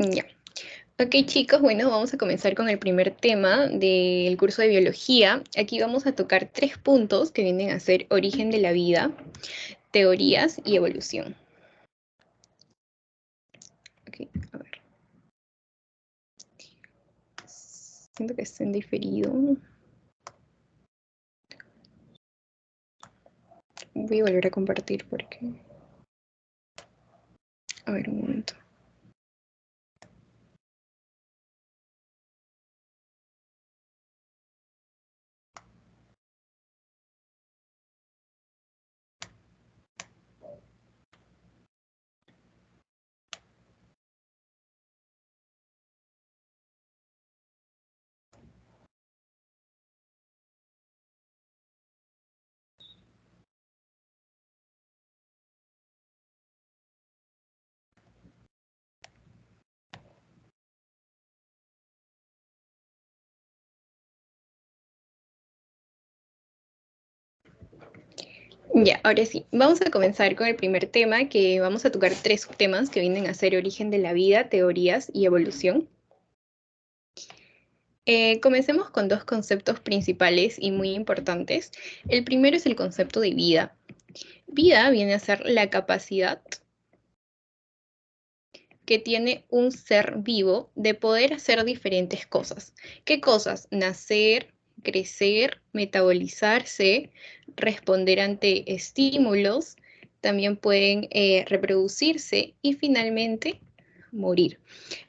Ya. Ok, chicos, bueno, vamos a comenzar con el primer tema del curso de biología. Aquí vamos a tocar 3 puntos que vienen a ser origen de la vida, teorías y evolución. Ok, a ver. Siento que está en diferido. Voy a volver a compartir porque... A ver, un momento. Ya, ahora sí, vamos a comenzar con el primer tema, que vamos a tocar 3 temas que vienen a ser origen de la vida, teorías y evolución. Comencemos con 2 conceptos principales y muy importantes. El primero es el concepto de vida. Vida viene a ser la capacidad que tiene un ser vivo de poder hacer diferentes cosas. ¿Qué cosas? Nacer, crecer, metabolizarse, responder ante estímulos, también pueden reproducirse y finalmente morir.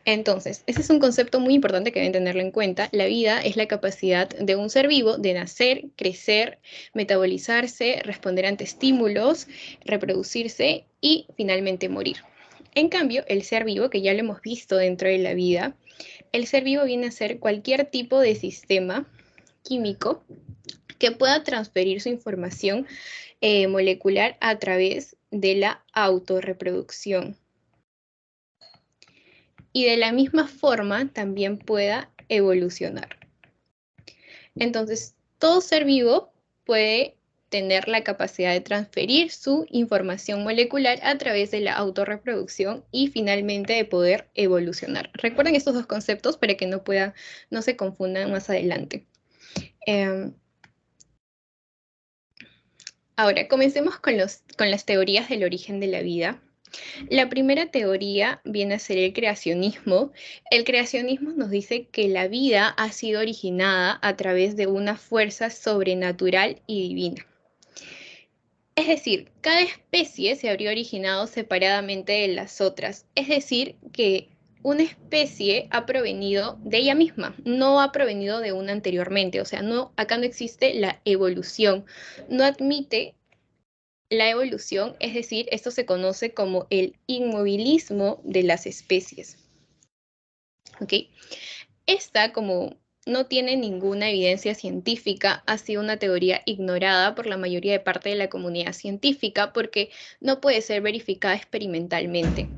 Entonces, ese es un concepto muy importante que deben tenerlo en cuenta. La vida es la capacidad de un ser vivo de nacer, crecer, metabolizarse, responder ante estímulos, reproducirse y finalmente morir. En cambio, el ser vivo, que ya lo hemos visto dentro de la vida, el ser vivo viene a ser cualquier tipo de sistema químico que pueda transferir su información molecular a través de la autorreproducción. Y de la misma forma también pueda evolucionar. Entonces, todo ser vivo puede tener la capacidad de transferir su información molecular a través de la autorreproducción y finalmente de poder evolucionar. Recuerden estos 2 conceptos para que no se confundan más adelante. Ahora, comencemos con las teorías del origen de la vida. La primera teoría viene a ser el creacionismo. El creacionismo nos dice que la vida ha sido originada a través de una fuerza sobrenatural y divina. Es decir, cada especie se habría originado separadamente de las otras. Es decir, que una especie ha provenido de ella misma, no ha provenido de una anteriormente. O sea, acá no existe la evolución. No admite la evolución, es decir, esto se conoce como el inmovilismo de las especies. ¿Ok? Esta, como no tiene ninguna evidencia científica, ha sido una teoría ignorada por la mayoría de parte de la comunidad científica porque no puede ser verificada experimentalmente.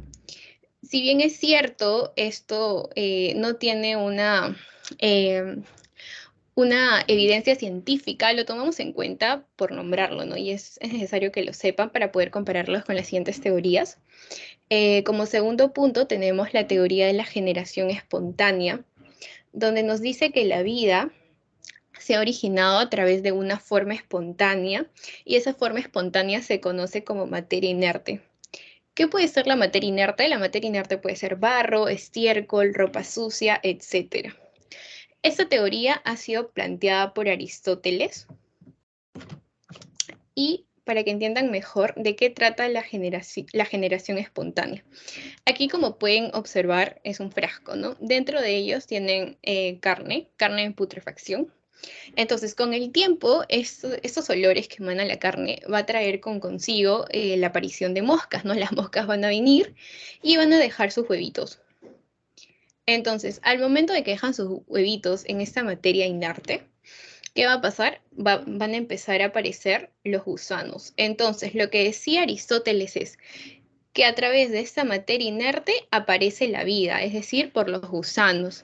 Si bien es cierto, esto no tiene una evidencia científica, lo tomamos en cuenta por nombrarlo, ¿no? Y es necesario que lo sepan para poder compararlos con las siguientes teorías. Como segundo punto tenemos la teoría de la generación espontánea, donde nos dice que la vida se ha originado a través de una forma espontánea y esa forma espontánea se conoce como materia inerte. ¿Qué puede ser la materia inerte? La materia inerte puede ser barro, estiércol, ropa sucia, etc. Esta teoría ha sido planteada por Aristóteles y para que entiendan mejor de qué trata la generación espontánea. Aquí, como pueden observar, es un frasco, ¿no? Dentro de ellos tienen carne en putrefacción. Entonces, con el tiempo, estos olores que emana la carne va a traer consigo la aparición de moscas, ¿no? Las moscas van a venir y van a dejar sus huevitos. Entonces, al momento de que dejan sus huevitos en esta materia inerte, ¿qué va a pasar? Van a empezar a aparecer los gusanos. Entonces, lo que decía Aristóteles es que a través de esta materia inerte aparece la vida, es decir, por los gusanos.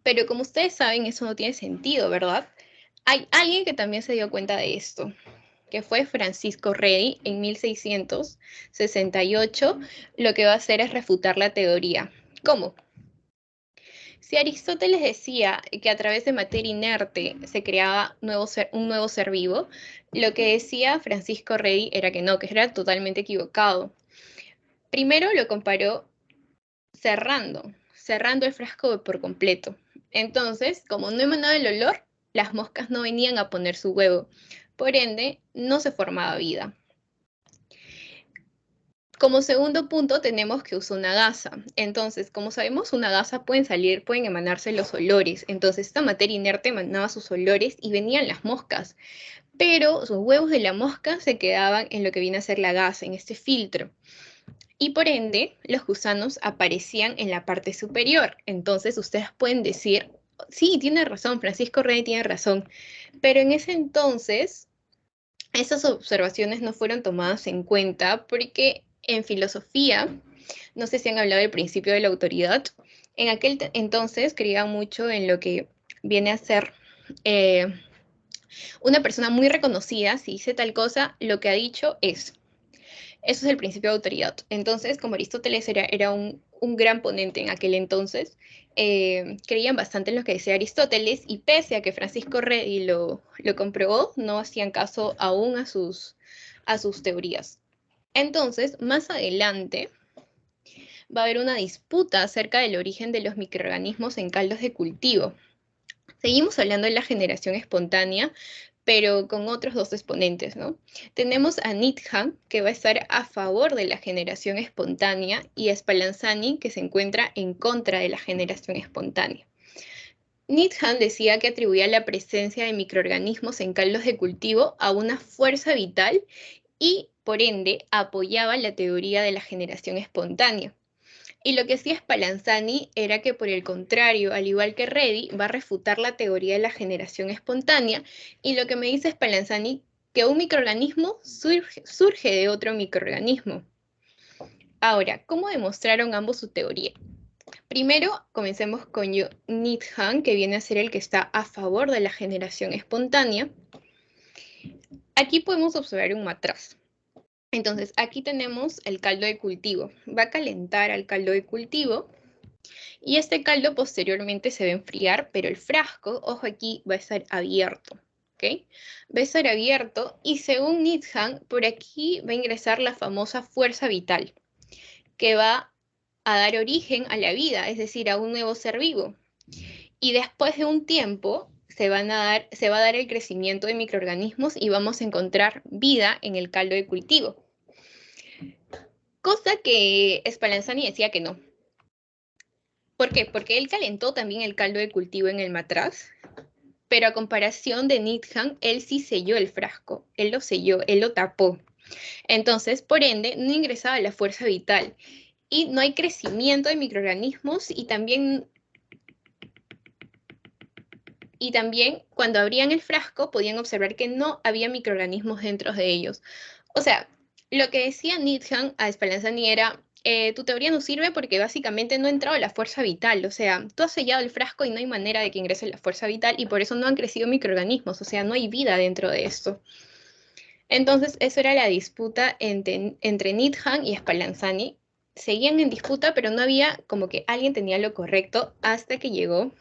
Pero como ustedes saben, eso no tiene sentido, ¿verdad? Hay alguien que también se dio cuenta de esto. que fue Francisco Redi en 1668, lo que va a hacer es refutar la teoría. ¿Cómo? Si Aristóteles decía que a través de materia inerte se creaba un nuevo ser vivo, lo que decía Francisco Redi era que no, que era totalmente equivocado. Primero lo comparó cerrando el frasco por completo. Entonces, como no emanaba el olor, las moscas no venían a poner su huevo. Por ende, no se formaba vida. Como segundo punto tenemos que usó una gasa. Entonces, como sabemos, una gasa pueden emanarse los olores. Entonces, esta materia inerte emanaba sus olores y venían las moscas. Pero sus huevos de la mosca se quedaban en lo que viene a ser la gasa, en este filtro. Y por ende, los gusanos aparecían en la parte superior. Entonces, ustedes pueden decir, sí, tiene razón, Francisco Rey tiene razón. Pero en ese entonces, esas observaciones no fueron tomadas en cuenta porque en filosofía, no sé si han hablado del principio de la autoridad, en aquel entonces creían mucho en lo que viene a ser eh, una persona muy reconocida, si dice tal cosa, lo que ha dicho es. Eso es el principio de autoridad. Entonces, como Aristóteles era un gran ponente en aquel entonces, creían bastante en lo que decía Aristóteles y pese a que Francisco Redi lo comprobó, no hacían caso aún a sus teorías. Entonces, más adelante va a haber una disputa acerca del origen de los microorganismos en caldos de cultivo. Seguimos hablando de la generación espontánea, pero con otros dos exponentes, ¿no? Tenemos a Needham, que va a estar a favor de la generación espontánea, y a Spallanzani, que se encuentra en contra de la generación espontánea. Needham decía que atribuía la presencia de microorganismos en caldos de cultivo a una fuerza vital y, por ende, apoyaba la teoría de la generación espontánea. Y lo que hacía Spallanzani era que, por el contrario, al igual que Redi, va a refutar la teoría de la generación espontánea. Y lo que me dice Spallanzani, que un microorganismo surge de otro microorganismo. Ahora, ¿cómo demostraron ambos su teoría? Primero, comencemos con Needham, que viene a ser el que está a favor de la generación espontánea. Aquí podemos observar un matraz. Entonces, aquí tenemos el caldo de cultivo. Va a calentar al caldo de cultivo y este caldo posteriormente se va a enfriar, pero el frasco, ojo aquí, va a estar abierto, ¿ok? Va a estar abierto y según Needham, por aquí va a ingresar la famosa fuerza vital, que va a dar origen a la vida, es decir, a un nuevo ser vivo. Y después de un tiempo se va a dar el crecimiento de microorganismos y vamos a encontrar vida en el caldo de cultivo. Cosa que Spallanzani decía que no. ¿Por qué? Porque él calentó también el caldo de cultivo en el matraz, pero a comparación de Needham, él sí selló el frasco, él lo selló, él lo tapó. Entonces, por ende, no ingresaba la fuerza vital y no hay crecimiento de microorganismos y también cuando abrían el frasco podían observar que no había microorganismos dentro de ellos. O sea, lo que decía Needham a Spallanzani era, tu teoría no sirve porque básicamente no ha entrado la fuerza vital, o sea, tú has sellado el frasco y no hay manera de que ingrese la fuerza vital y por eso no han crecido microorganismos, o sea, no hay vida dentro de esto. Entonces, eso era la disputa entre Needham y Spallanzani. Seguían en disputa, pero no había como que alguien tenía lo correcto hasta que llegó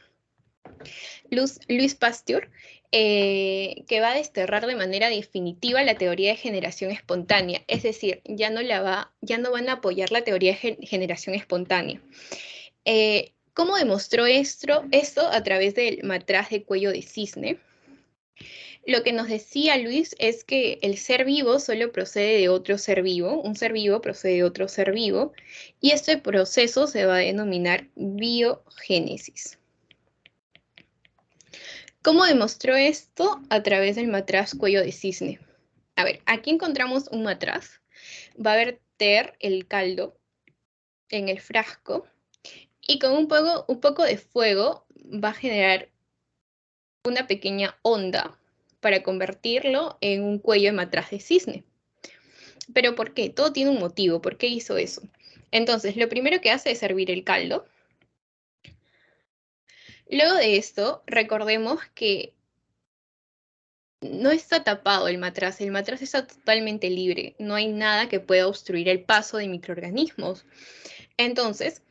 Louis Pasteur, que va a desterrar de manera definitiva la teoría de generación espontánea, es decir, ya no van a apoyar la teoría de generación espontánea. ¿Cómo demostró esto? A través del matraz de cuello de cisne. Lo que nos decía Luis es que el ser vivo solo procede de otro ser vivo, un ser vivo procede de otro ser vivo, y este proceso se va a denominar biogénesis. ¿Cómo demostró esto? A través del matraz cuello de cisne. A ver, aquí encontramos un matraz. Va a verter el caldo en el frasco y con un poco de fuego va a generar una pequeña onda para convertirlo en un cuello de matraz de cisne. ¿Pero por qué? Todo tiene un motivo. ¿Por qué hizo eso? Entonces, lo primero que hace es hervir el caldo. Luego de esto, recordemos que no está tapado el matraz está totalmente libre, no hay nada que pueda obstruir el paso de microorganismos. Entonces,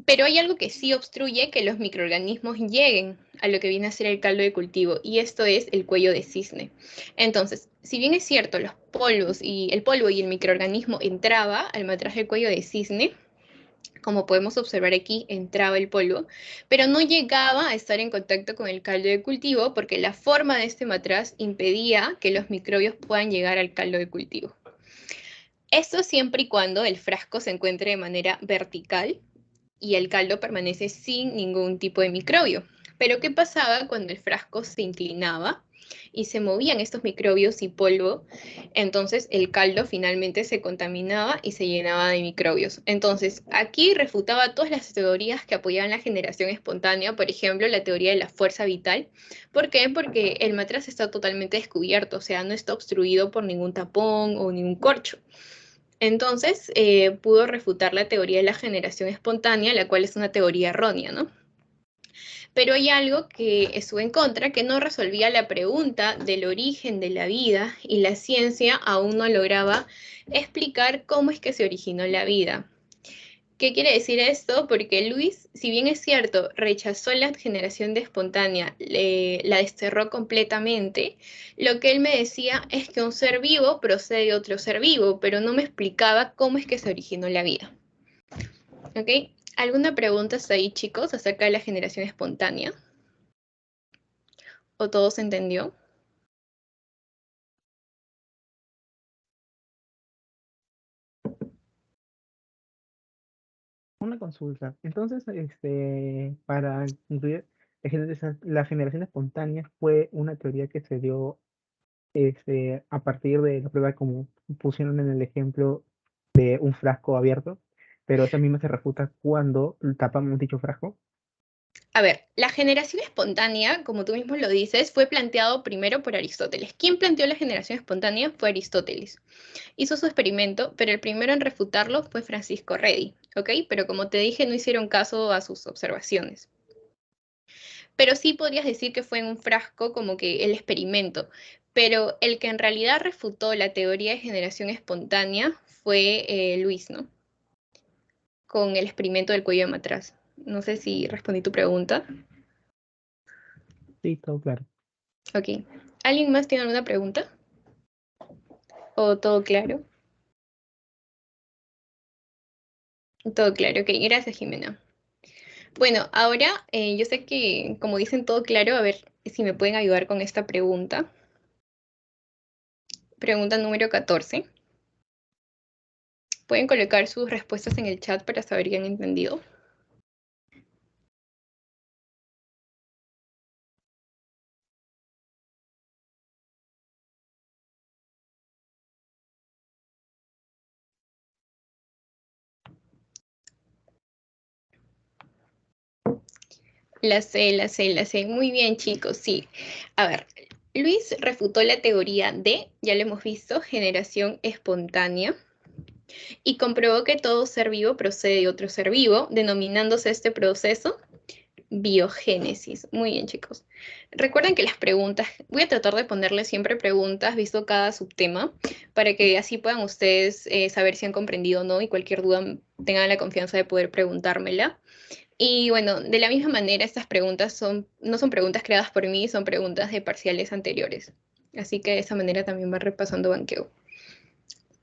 pero hay algo que sí obstruye que los microorganismos lleguen a lo que viene a ser el caldo de cultivo, y esto es el cuello de cisne. Entonces, si bien es cierto, los polvos y el polvo y el microorganismo entraba al matraz del cuello de cisne, como podemos observar aquí, entraba el polvo, pero no llegaba a estar en contacto con el caldo de cultivo porque la forma de este matraz impedía que los microbios puedan llegar al caldo de cultivo. Esto siempre y cuando el frasco se encuentre de manera vertical y el caldo permanece sin ningún tipo de microbio. Pero ¿qué pasaba cuando el frasco se inclinaba y se movían estos microbios y polvo? Entonces el caldo finalmente se contaminaba y se llenaba de microbios. Entonces aquí refutaba todas las teorías que apoyaban la generación espontánea, por ejemplo, la teoría de la fuerza vital. ¿Por qué? Porque el matraz está totalmente descubierto, o sea, no está obstruido por ningún tapón o ningún corcho. Entonces, pudo refutar la teoría de la generación espontánea, la cual es una teoría errónea, ¿no? Pero hay algo que estuvo en contra, que no resolvía la pregunta del origen de la vida, y la ciencia aún no lograba explicar cómo es que se originó la vida. ¿Qué quiere decir esto? Porque Luis, si bien es cierto, rechazó la generación de espontánea, la desterró completamente, lo que él me decía es que un ser vivo procede de otro ser vivo, pero no me explicaba cómo es que se originó la vida. ¿Ok? ¿Alguna pregunta hasta ahí, chicos, acerca de la generación espontánea? ¿O todo se entendió? Una consulta. Entonces, para incluir la generación espontánea fue una teoría que se dio a partir de la prueba como pusieron en el ejemplo de un frasco abierto, pero esa misma se refuta cuando tapamos dicho frasco. A ver, la generación espontánea, como tú mismo lo dices, fue planteado primero por Aristóteles. ¿Quién planteó la generación espontánea? Fue Aristóteles. Hizo su experimento, pero el primero en refutarlo fue Francisco Redi, ¿ok? Pero como te dije, no hicieron caso a sus observaciones. Pero sí podrías decir que fue en un frasco como que el experimento. Pero el que en realidad refutó la teoría de generación espontánea fue Luis, ¿no? Con el experimento del cuello de matraz. No sé si respondí tu pregunta. Sí, todo claro. Ok. ¿Alguien más tiene alguna pregunta? ¿O todo claro? Todo claro, ok. Gracias, Jimena. Bueno, ahora yo sé que, como dicen todo claro, a ver si me pueden ayudar con esta pregunta. Pregunta número 14. Pueden colocar sus respuestas en el chat para saber que han entendido. La sé, la sé, la sé. Muy bien, chicos, sí. A ver, Luis refutó la teoría de, ya lo hemos visto, generación espontánea, y comprobó que todo ser vivo procede de otro ser vivo, denominándose este proceso biogénesis. Muy bien, chicos. Recuerden que las preguntas, voy a tratar de ponerles siempre preguntas, visto cada subtema, para que así puedan ustedes saber si han comprendido o no, y cualquier duda tengan la confianza de poder preguntármela. Y bueno, de la misma manera, estas preguntas no son preguntas creadas por mí, son preguntas de parciales anteriores. Así que de esa manera también va repasando banqueo.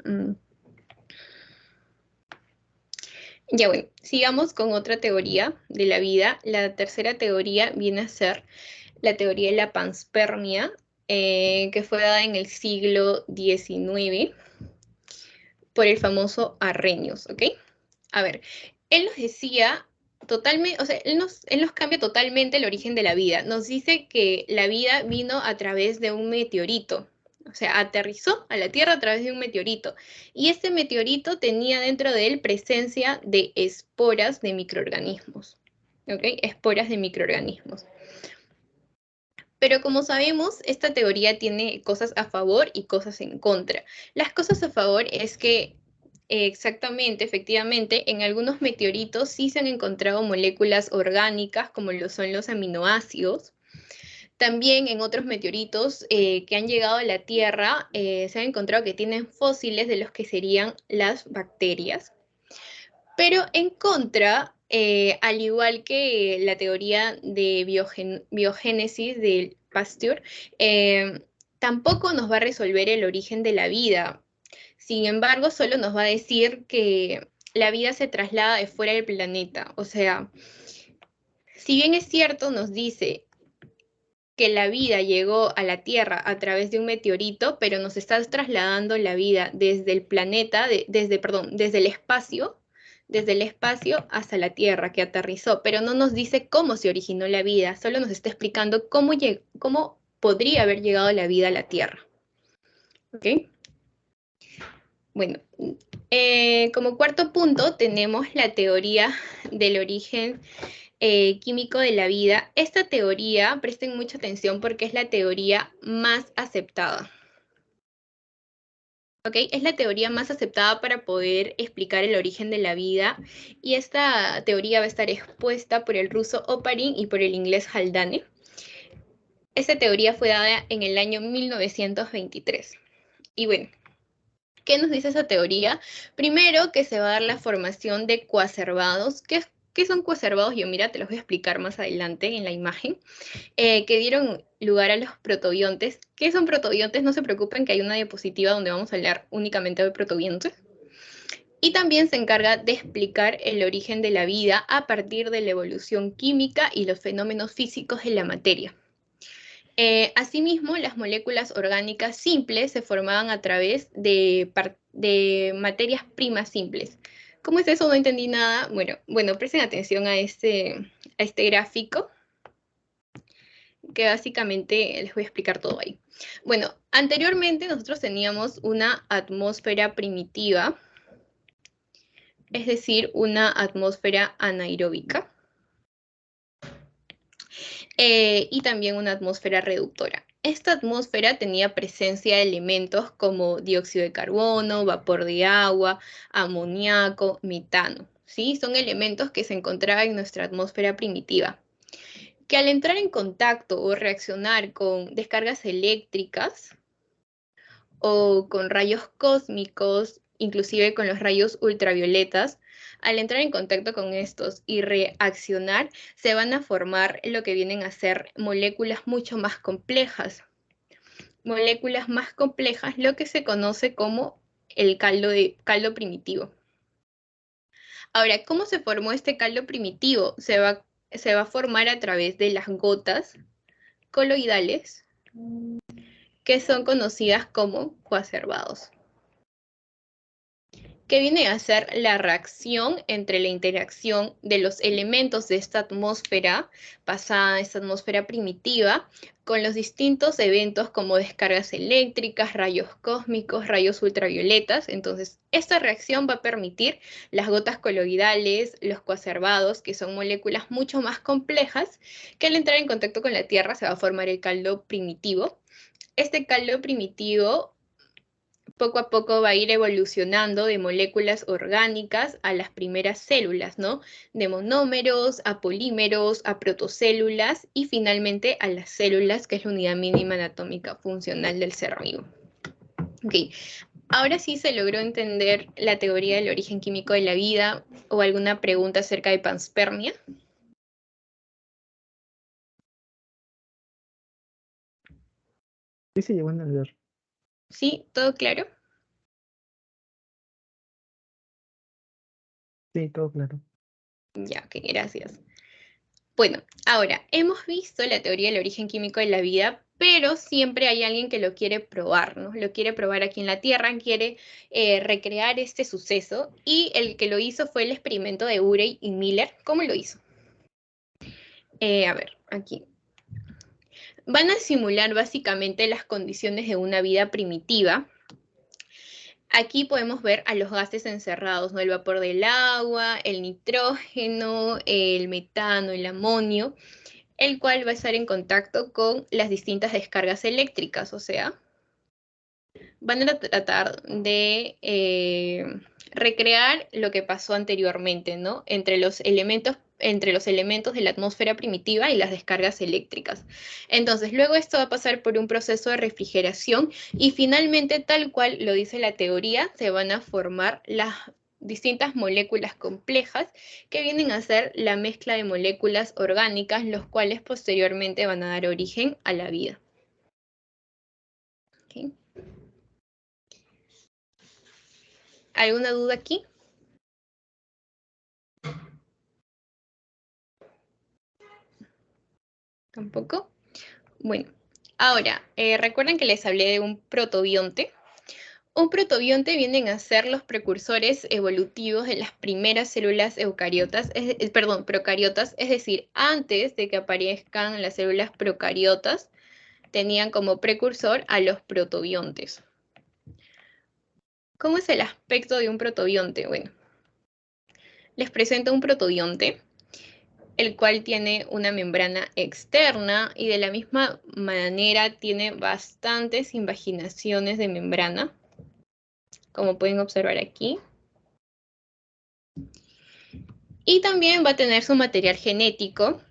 Mm. Ya bueno, sigamos con otra teoría de la vida. La tercera teoría viene a ser la teoría de la panspermia, que fue dada en el siglo XIX por el famoso Arrhenius, ¿ok? A ver, él nos decía totalmente, o sea, él nos cambia totalmente el origen de la vida. Nos dice que la vida vino a través de un meteorito, o sea, aterrizó a la Tierra a través de un meteorito. Y este meteorito tenía dentro de él presencia de esporas de microorganismos, ¿ok? Esporas de microorganismos. Pero como sabemos, esta teoría tiene cosas a favor y cosas en contra. Las cosas a favor es que exactamente, efectivamente, en algunos meteoritos sí se han encontrado moléculas orgánicas como lo son los aminoácidos, También en otros meteoritos que han llegado a la Tierra se ha encontrado que tienen fósiles de los que serían las bacterias. Pero en contra, al igual que la teoría de biogénesis de Pasteur, tampoco nos va a resolver el origen de la vida. Sin embargo, solo nos va a decir que la vida se traslada de fuera del planeta. O sea, si bien es cierto, nos dice que la vida llegó a la Tierra a través de un meteorito, pero nos está trasladando la vida desde el planeta, desde el espacio hasta la Tierra que aterrizó, pero no nos dice cómo se originó la vida, solo nos está explicando cómo podría haber llegado la vida a la Tierra. ¿Ok? Bueno, como cuarto punto tenemos la teoría del origen químico de la vida. Esta teoría, presten mucha atención porque es la teoría más aceptada. ¿Ok? Es la teoría más aceptada para poder explicar el origen de la vida y esta teoría va a estar expuesta por el ruso Oparin y por el inglés Haldane. Esta teoría fue dada en el año 1923. Y bueno, ¿qué nos dice esa teoría? Primero, que se va a dar la formación de coacervados. ¿Qué son coacervados? Yo, mira, te los voy a explicar más adelante en la imagen. Que dieron lugar a los protobiontes. ¿Qué son protobiontes? No se preocupen que hay una diapositiva donde vamos a hablar únicamente de protobiontes. Y también se encarga de explicar el origen de la vida a partir de la evolución química y los fenómenos físicos de la materia. Asimismo, las moléculas orgánicas simples se formaban a través de materias primas simples. ¿Cómo es eso? No entendí nada. Bueno, presten atención a este gráfico, que básicamente les voy a explicar todo ahí. Bueno, anteriormente nosotros teníamos una atmósfera primitiva, es decir, una atmósfera anaeróbica, y también una atmósfera reductora. Esta atmósfera tenía presencia de elementos como dióxido de carbono, vapor de agua, amoníaco, metano. ¿Sí? Son elementos que se encontraban en nuestra atmósfera primitiva, que al entrar en contacto o reaccionar con descargas eléctricas o con rayos cósmicos, inclusive con los rayos ultravioletas, al entrar en contacto con estos y reaccionar, se van a formar lo que vienen a ser moléculas mucho más complejas. Moléculas más complejas, lo que se conoce como el caldo primitivo. Ahora, ¿cómo se formó este caldo primitivo? Se va a formar a través de las gotas coloidales, que son conocidas como coacervados, que viene a ser la reacción entre la interacción de los elementos de esta atmósfera pasada, esta atmósfera primitiva, con los distintos eventos como descargas eléctricas, rayos cósmicos, rayos ultravioletas. Entonces, esta reacción va a permitir las gotas coloidales, los coacervados, que son moléculas mucho más complejas, que al entrar en contacto con la Tierra se va a formar el caldo primitivo. Este caldo primitivo poco a poco va a ir evolucionando de moléculas orgánicas a las primeras células, ¿no? De monómeros a polímeros, a protocélulas y finalmente a las células, que es la unidad mínima anatómica funcional del ser vivo. Ok, ahora sí se logró entender la teoría del origen químico de la vida o alguna pregunta acerca de panspermia. Sí se llegó a entender. ¿Sí? ¿Todo claro? Sí, todo claro. Ya, ok, gracias. Bueno, ahora, hemos visto la teoría del origen químico de la vida, pero siempre hay alguien que lo quiere probar, ¿no? Lo quiere probar aquí en la Tierra, quiere recrear este suceso, y el que lo hizo fue el experimento de Urey y Miller. ¿Cómo lo hizo? A ver, aquí. Van a simular básicamente las condiciones de una vida primitiva. Aquí podemos ver a los gases encerrados, ¿no? El vapor del agua, el nitrógeno, el metano, el amonio, el cual va a estar en contacto con las distintas descargas eléctricas, o sea, van a tratar de recrear lo que pasó anteriormente, ¿no? Entre los elementos de la atmósfera primitiva y las descargas eléctricas. Entonces, luego esto va a pasar por un proceso de refrigeración y finalmente, tal cual lo dice la teoría, se van a formar las distintas moléculas complejas que vienen a ser la mezcla de moléculas orgánicas, los cuales posteriormente van a dar origen a la vida. ¿Okay? ¿Alguna duda aquí? ¿Tampoco? Bueno, ahora, recuerden que les hablé de un protobionte. Un protobionte vienen a ser los precursores evolutivos de las primeras células eucariotas, procariotas, es decir, antes de que aparezcan las células procariotas, tenían como precursor a los protobiontes. ¿Cómo es el aspecto de un protobionte? Bueno, les presento un protobionte, el cual tiene una membrana externa y de la misma manera tiene bastantes invaginaciones de membrana, como pueden observar aquí. Y también va a tener su material genético,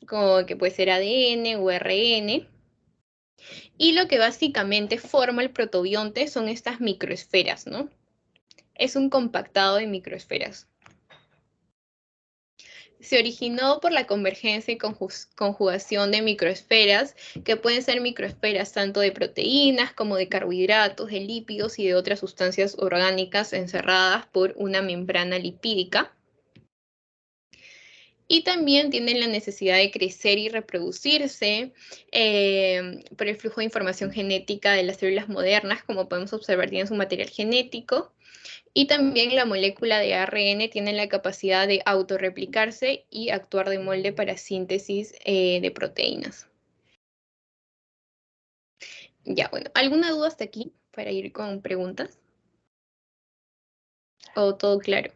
como que puede ser ADN o RN. Y lo que básicamente forma el protobionte son estas microesferas, ¿no? Es un compactado de microesferas. Se originó por la convergencia y conjugación de microesferas, que pueden ser microesferas tanto de proteínas como de carbohidratos, de lípidos y de otras sustancias orgánicas encerradas por una membrana lipídica. Y también tienen la necesidad de crecer y reproducirse por el flujo de información genética de las células modernas, como podemos observar, tienen su material genético. Y también la molécula de ARN tiene la capacidad de autorreplicarse y actuar de molde para síntesis de proteínas. Ya, bueno, ¿alguna duda hasta aquí para ir con preguntas? ¿O todo claro?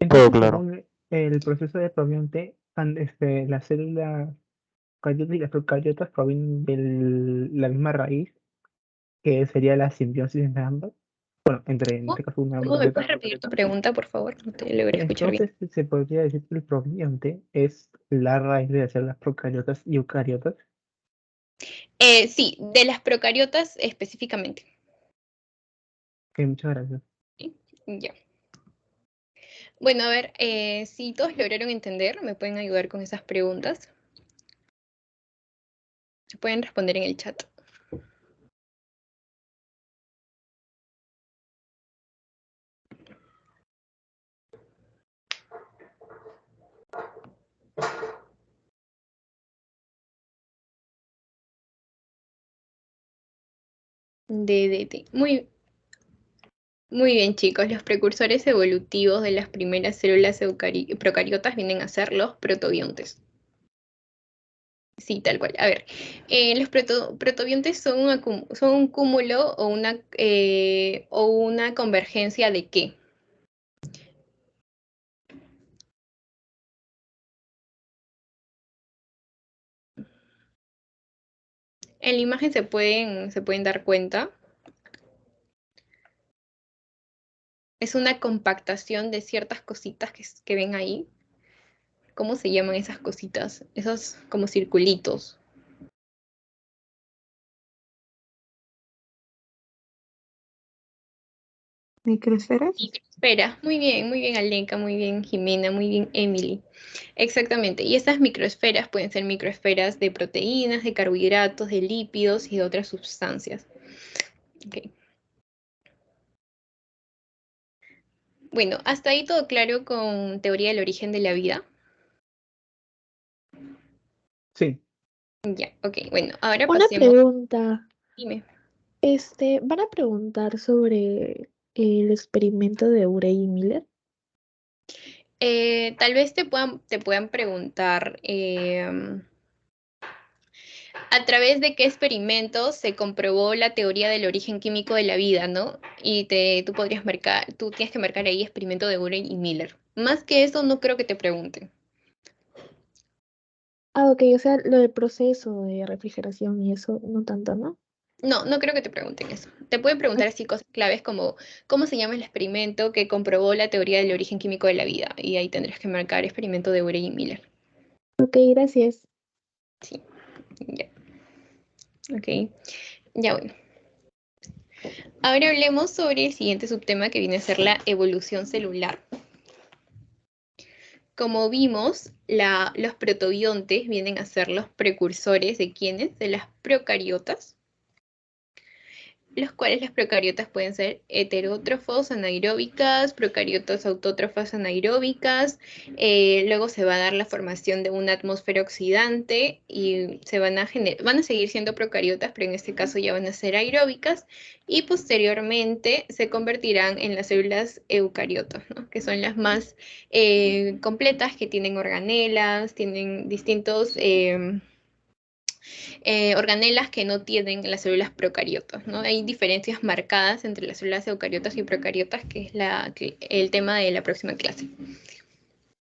Todo Entonces, claro. según el proceso de probionte, las células cariotas y las procariotas provienen de la misma raíz, que sería la simbiosis entre ambas. Bueno, en este caso una ¿Cómo me procariota. puedes repetir tu pregunta, por favor? No te logré escuchar bien. Entonces, se podría decir que el probionte es la raíz de las células procariotas y eucariotas. Sí, de las procariotas específicamente. Que muchas gracias. ¿Sí? Ya. Bueno, a ver, si todos lograron entender, me pueden ayudar con esas preguntas. Se pueden responder en el chat. DDT. Muy bien, chicos. Los precursores evolutivos de las primeras células procariotas vienen a ser los protobiontes. Sí, tal cual. A ver, los protobiontes son un cúmulo o una convergencia ¿de qué? En la imagen se pueden dar cuenta. Es una compactación de ciertas cositas que ven ahí. ¿Cómo se llaman esas cositas? Esos como circulitos. ¿Microesferas? Microesferas. Muy bien, Alenka, muy bien, Jimena, muy bien, Emily. Exactamente. Y estas microesferas pueden ser microesferas de proteínas, de carbohidratos, de lípidos y de otras sustancias. Okay. Bueno, hasta ahí todo claro con teoría del origen de la vida. Sí. Ya, ok. Bueno, ahora Una pasemos. pregunta. Dime. Van a preguntar sobre el experimento de Urey y Miller. Tal vez te puedan preguntar a través de qué experimentos se comprobó la teoría del origen químico de la vida, ¿no? Y tú tienes que marcar ahí experimento de Urey y Miller. Más que eso, no creo que te pregunten. Ah, ok, o sea, lo del proceso de refrigeración y eso, no tanto, ¿no? No, no creo que te pregunten eso. Te pueden preguntar así cosas claves como cómo se llama el experimento que comprobó la teoría del origen químico de la vida. Y ahí tendrás que marcar experimento de Urey y Miller. Ok, gracias. Sí, ya. Ok, ya bueno. Ahora hablemos sobre el siguiente subtema que viene a ser la evolución celular. Como vimos, los protobiontes vienen a ser los precursores de ¿quiénes? De las procariotas, los cuales las procariotas pueden ser heterótrofos anaeróbicas, procariotas autótrofas anaeróbicas, luego se va a dar la formación de una atmósfera oxidante y van a seguir siendo procariotas, pero en este caso ya van a ser aeróbicas, y posteriormente se convertirán en las células eucariotas, ¿no? Que son las más completas, que tienen organelas, tienen distintos organelas que no tienen las células procariotas, ¿no? Hay diferencias marcadas entre las células eucariotas y procariotas, que es el tema de la próxima clase.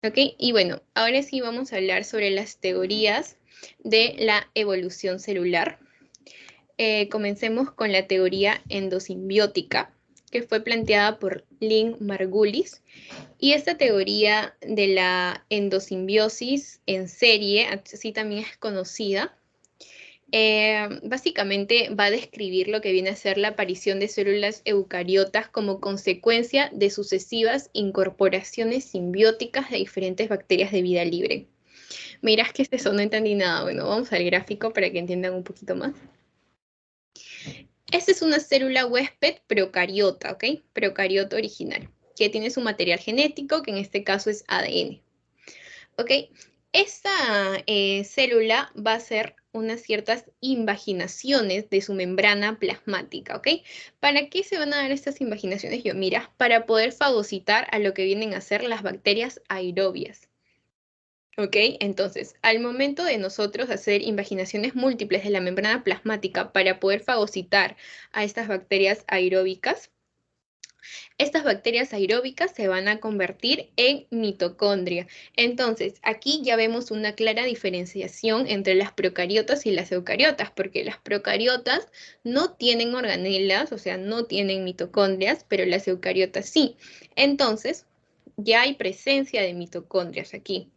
¿Ok? Y bueno, ahora sí vamos a hablar sobre las teorías de la evolución celular. Comencemos con la teoría endosimbiótica, que fue planteada por Lynn Margulis. Y esta teoría de la endosimbiosis en serie, así también es conocida, básicamente va a describir lo que viene a ser la aparición de células eucariotas como consecuencia de sucesivas incorporaciones simbióticas de diferentes bacterias de vida libre. Mirás que eso no entendí nada. Bueno, vamos al gráfico para que entiendan un poquito más. Esta es una célula huésped procariota, ¿ok? Procariota original, que tiene su material genético, que en este caso es ADN. ¿Ok? Esta célula va a hacer unas ciertas invaginaciones de su membrana plasmática, ¿ok? ¿Para qué se van a dar estas invaginaciones? Yo, mira, para poder fagocitar a lo que vienen a ser las bacterias aerobias. ¿Ok? Entonces, al momento de nosotros hacer invaginaciones múltiples de la membrana plasmática para poder fagocitar a estas bacterias aeróbicas, estas bacterias aeróbicas se van a convertir en mitocondria. Entonces, aquí ya vemos una clara diferenciación entre las procariotas y las eucariotas, porque las procariotas no tienen organelas, o sea, no tienen mitocondrias, pero las eucariotas sí. Entonces, ya hay presencia de mitocondrias aquí.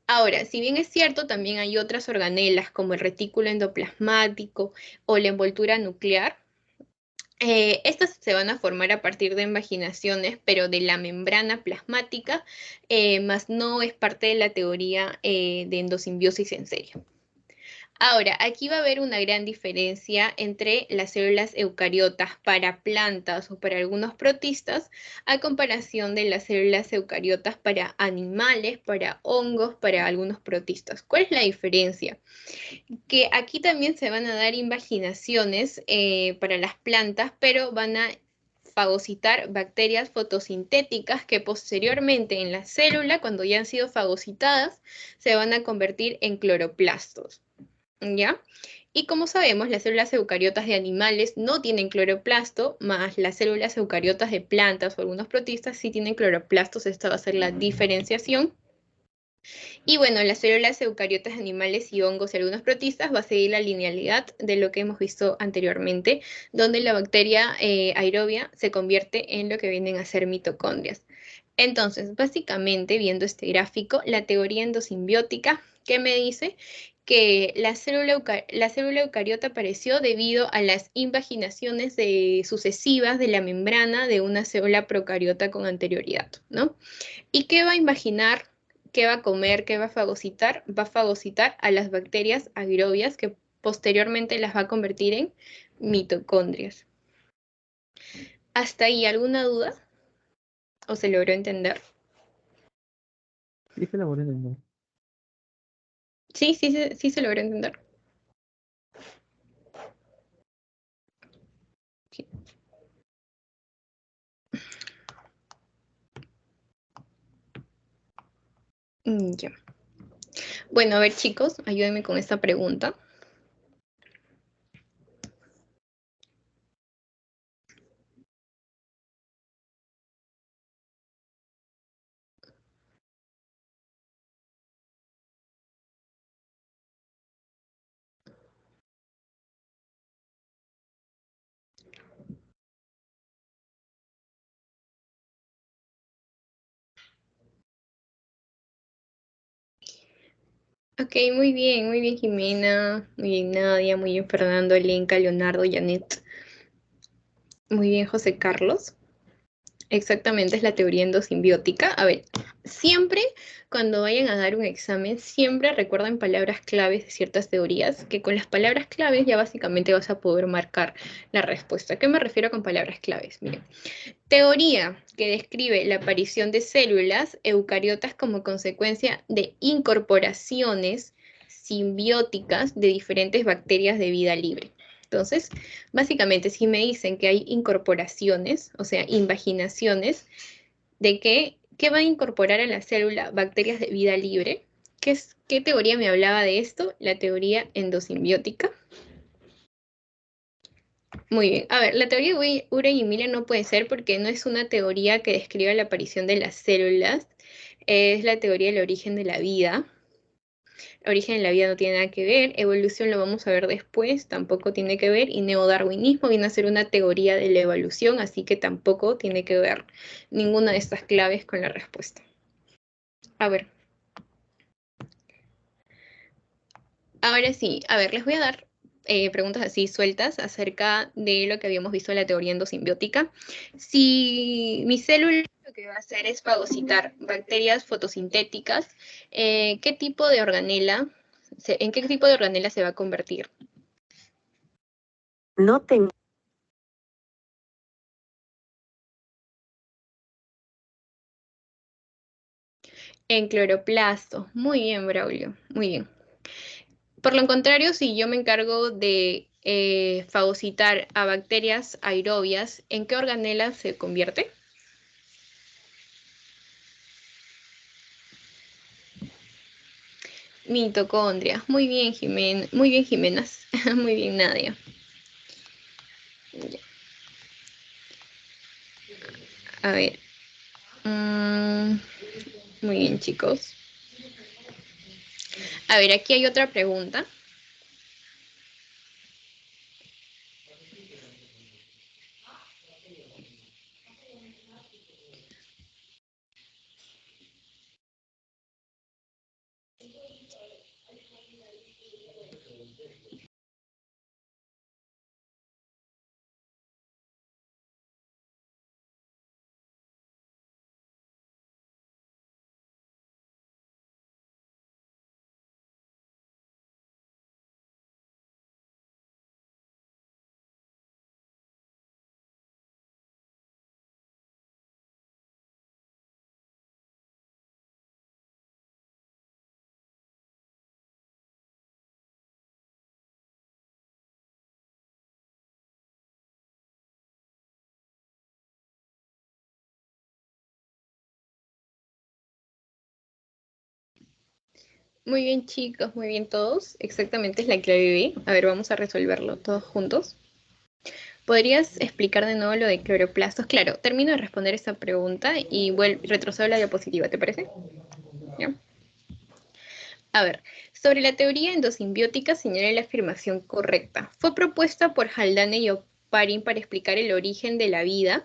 Ahora, si bien es cierto, también hay otras organelas como el retículo endoplasmático o la envoltura nuclear. Estas se van a formar a partir de invaginaciones, pero de la membrana plasmática, más no es parte de la teoría de endosimbiosis en serie. Ahora, aquí va a haber una gran diferencia entre las células eucariotas para plantas o para algunos protistas a comparación de las células eucariotas para animales, para hongos, para algunos protistas. ¿Cuál es la diferencia? Que aquí también se van a dar invaginaciones para las plantas, pero van a fagocitar bacterias fotosintéticas que posteriormente en la célula, cuando ya han sido fagocitadas, se van a convertir en cloroplastos. ¿Ya? Y como sabemos, las células eucariotas de animales no tienen cloroplasto, más las células eucariotas de plantas o algunos protistas sí tienen cloroplastos. Esta va a ser la diferenciación. Y bueno, las células eucariotas de animales y hongos y algunos protistas va a seguir la linealidad de lo que hemos visto anteriormente, donde la bacteria aerobia se convierte en lo que vienen a ser mitocondrias. Entonces, básicamente, viendo este gráfico, la teoría endosimbiótica, ¿qué me dice? Que la célula eucariota apareció debido a las invaginaciones sucesivas de la membrana de una célula procariota con anterioridad, ¿no? ¿Y qué va a imaginar? ¿Qué va a comer? ¿Qué va a fagocitar? Va a fagocitar a las bacterias aerobias que posteriormente las va a convertir en mitocondrias. ¿Hasta ahí alguna duda? ¿O se logró entender? Sí, se la voy a entender. Sí, sí se logró entender. Sí. Ya. Bueno, a ver chicos, ayúdenme con esta pregunta. Ok, muy bien Jimena, muy bien Nadia, muy bien Fernando, Elenca, Leonardo, Janet, muy bien José Carlos. Exactamente, es la teoría endosimbiótica. A ver, siempre cuando vayan a dar un examen, siempre recuerden palabras claves de ciertas teorías, que con las palabras claves ya básicamente vas a poder marcar la respuesta. ¿A qué me refiero con palabras claves? Miren, teoría que describe la aparición de células eucariotas como consecuencia de incorporaciones simbióticas de diferentes bacterias de vida libre. Entonces, básicamente, si me dicen que hay incorporaciones, o sea, invaginaciones, de qué va a incorporar a la célula bacterias de vida libre, ¿qué teoría me hablaba de esto? La teoría endosimbiótica. Muy bien. A ver, la teoría de Urey y Miller no puede ser porque no es una teoría que describa la aparición de las células, es la teoría del origen de la vida. Origen de la vida no tiene nada que ver, evolución lo vamos a ver después, tampoco tiene que ver, y neodarwinismo viene a ser una teoría de la evolución, así que tampoco tiene que ver ninguna de estas claves con la respuesta. A ver, ahora sí, a ver, les voy a dar preguntas así sueltas acerca de lo que habíamos visto en la teoría endosimbiótica. Si mi célula lo que va a hacer es fagocitar bacterias fotosintéticas, ¿qué tipo de organela, en qué tipo de organela se va a convertir? No tengo. En cloroplasto. Muy bien, Braulio. Muy bien. Por lo contrario, si yo me encargo de fagocitar a bacterias aerobias, ¿en qué organela se convierte? Mitocondria. Muy bien, Muy bien, Jimenas. Muy bien, Nadia. Ya. A ver. Muy bien, chicos. A ver, aquí hay otra pregunta. Muy bien, chicos. Muy bien, todos. Exactamente es la clave B. A ver, vamos a resolverlo todos juntos. ¿Podrías explicar de nuevo lo de cloroplastos? Claro, termino de responder esta pregunta y retrocedo a la diapositiva, ¿te parece? ¿Ya? A ver, sobre la teoría endosimbiótica señala la afirmación correcta. Fue propuesta por Haldane y Oparin para explicar el origen de la vida.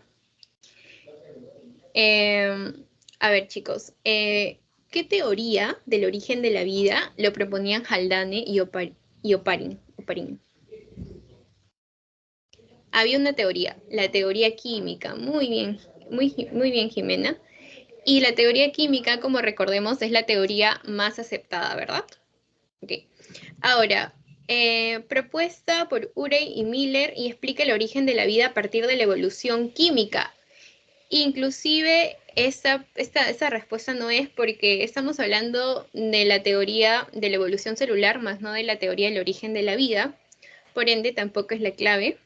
A ver, chicos, ¿qué teoría del origen de la vida lo proponían Haldane y Oparin? Había una teoría, la teoría química. Muy bien, muy bien, Jimena. Y la teoría química, como recordemos, es la teoría más aceptada, ¿verdad? Ok. Ahora, propuesta por Urey y Miller y explica el origen de la vida a partir de la evolución química. Inclusive, esa respuesta no es porque estamos hablando de la teoría de la evolución celular, más no de la teoría del origen de la vida. Por ende, tampoco es la clave.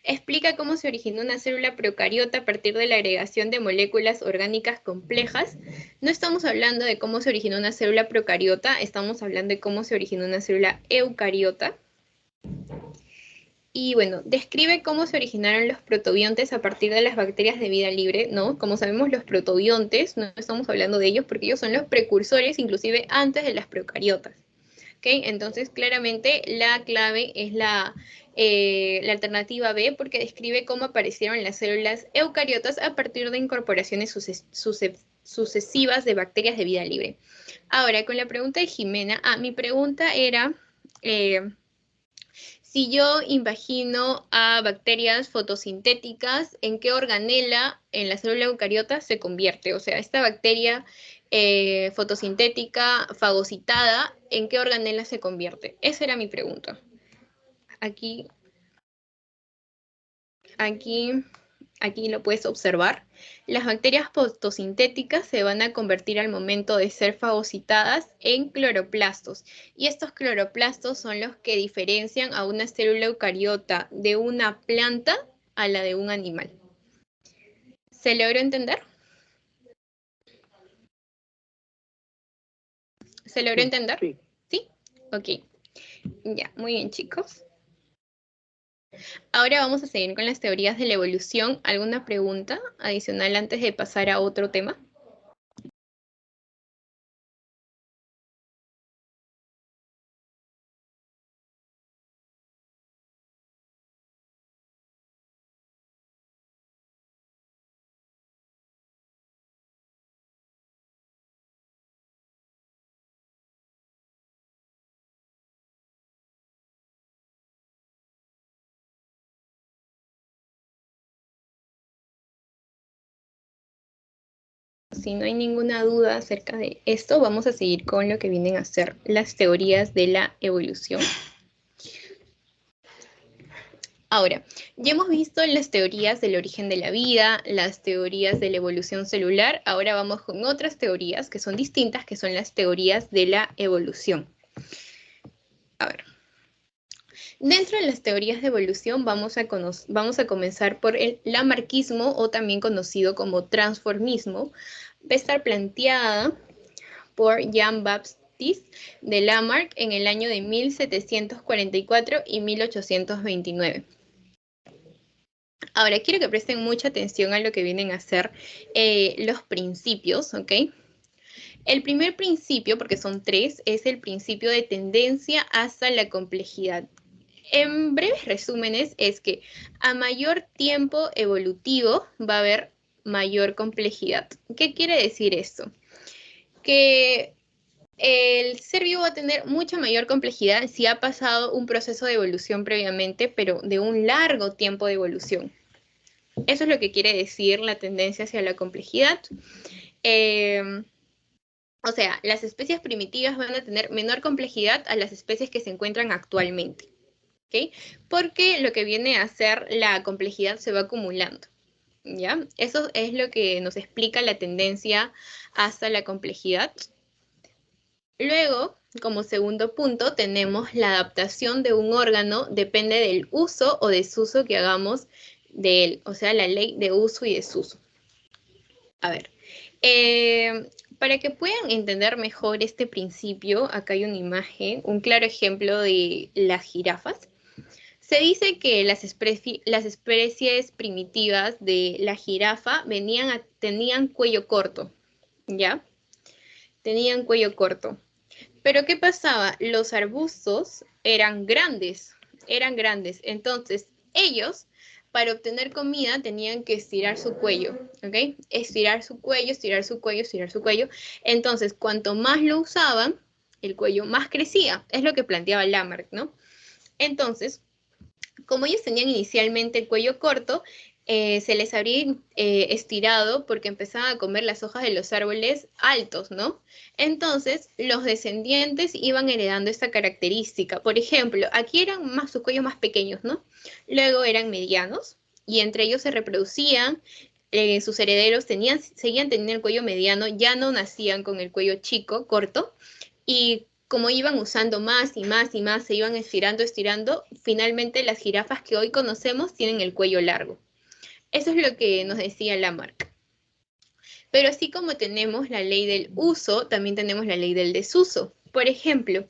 Explica cómo se originó una célula procariota a partir de la agregación de moléculas orgánicas complejas. No estamos hablando de cómo se originó una célula procariota, estamos hablando de cómo se originó una célula eucariota. Y bueno, describe cómo se originaron los protobiontes a partir de las bacterias de vida libre, ¿no? Como sabemos, los protobiontes, no estamos hablando de ellos porque ellos son los precursores, inclusive antes de las procariotas. ¿Okay? Entonces, claramente la clave es la alternativa B porque describe cómo aparecieron las células eucariotas a partir de incorporaciones sucesivas de bacterias de vida libre. Ahora, con la pregunta de Jimena, mi pregunta era, si yo invagino a bacterias fotosintéticas, ¿en qué organela en la célula eucariota se convierte? O sea, esta bacteria fotosintética fagocitada, ¿en qué organela se convierte? Esa era mi pregunta. Aquí lo puedes observar. Las bacterias fotosintéticas se van a convertir al momento de ser fagocitadas en cloroplastos. Y estos cloroplastos son los que diferencian a una célula eucariota de una planta a la de un animal. ¿Se logró entender? ¿Se logró entender? Sí. ¿Sí? Ok. Ya, muy bien, chicos. Ahora vamos a seguir con las teorías de la evolución. ¿Alguna pregunta adicional antes de pasar a otro tema? Si no hay ninguna duda acerca de esto, vamos a seguir con lo que vienen a ser las teorías de la evolución. Ahora, ya hemos visto las teorías del origen de la vida, las teorías de la evolución celular. Ahora vamos con otras teorías que son distintas, que son las teorías de la evolución. A ver. Dentro de las teorías de evolución vamos a comenzar por el lamarckismo, o también conocido como transformismo. Va a estar planteada por Jean-Baptiste de Lamarck en el año de 1744 y 1829. Ahora, quiero que presten mucha atención a lo que vienen a ser los principios, ¿ok? El primer principio, porque son tres, es el principio de tendencia hasta la complejidad. En breves resúmenes es que a mayor tiempo evolutivo va a haber mayor complejidad. ¿Qué quiere decir esto? Que el ser vivo va a tener mucha mayor complejidad si ha pasado un proceso de evolución previamente, pero de un largo tiempo de evolución. Eso es lo que quiere decir la tendencia hacia la complejidad. O sea, las especies primitivas van a tener menor complejidad a las especies que se encuentran actualmente. ¿Okay? Porque lo que viene a ser la complejidad se va acumulando. ¿Ya? Eso es lo que nos explica la tendencia hasta la complejidad. Luego, como segundo punto, tenemos la adaptación de un órgano depende del uso o desuso que hagamos de él, o sea, la ley de uso y desuso. A ver, para que puedan entender mejor este principio, acá hay una imagen, un claro ejemplo de las jirafas. Se dice que las especies primitivas de la jirafa tenían cuello corto, ¿ya? Tenían cuello corto. Pero ¿qué pasaba? Los arbustos eran grandes. Entonces, ellos, para obtener comida, tenían que estirar su cuello, ¿ok? Estirar su cuello, estirar su cuello, estirar su cuello. Entonces, cuanto más lo usaban, el cuello más crecía. Es lo que planteaba Lamarck, ¿no? Entonces, como ellos tenían inicialmente el cuello corto, se les habría estirado porque empezaban a comer las hojas de los árboles altos, ¿no? Entonces, los descendientes iban heredando esta característica. Por ejemplo, aquí eran sus cuellos más pequeños, ¿no? Luego eran medianos y entre ellos se reproducían. Sus herederos seguían teniendo el cuello mediano, ya no nacían con el cuello chico, corto, y como iban usando más y más y más, se iban estirando, finalmente las jirafas que hoy conocemos tienen el cuello largo. Eso es lo que nos decía Lamarck. Pero así como tenemos la ley del uso, también tenemos la ley del desuso. Por ejemplo,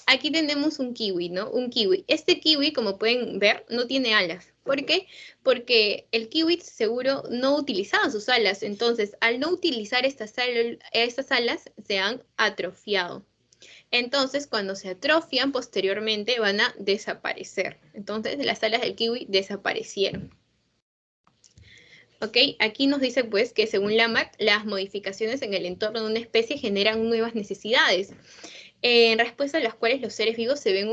aquí tenemos un kiwi, ¿no? Un kiwi. Este kiwi, como pueden ver, no tiene alas. ¿Por qué? Porque el kiwi seguro no utilizaba sus alas. Entonces, al no utilizar estas alas, se han atrofiado. Entonces, cuando se atrofian, posteriormente van a desaparecer. Entonces, las alas del kiwi desaparecieron. ¿Ok? Aquí nos dice pues que según Lamarck, las modificaciones en el entorno de una especie generan nuevas necesidades, en respuesta a las cuales los seres vivos se ven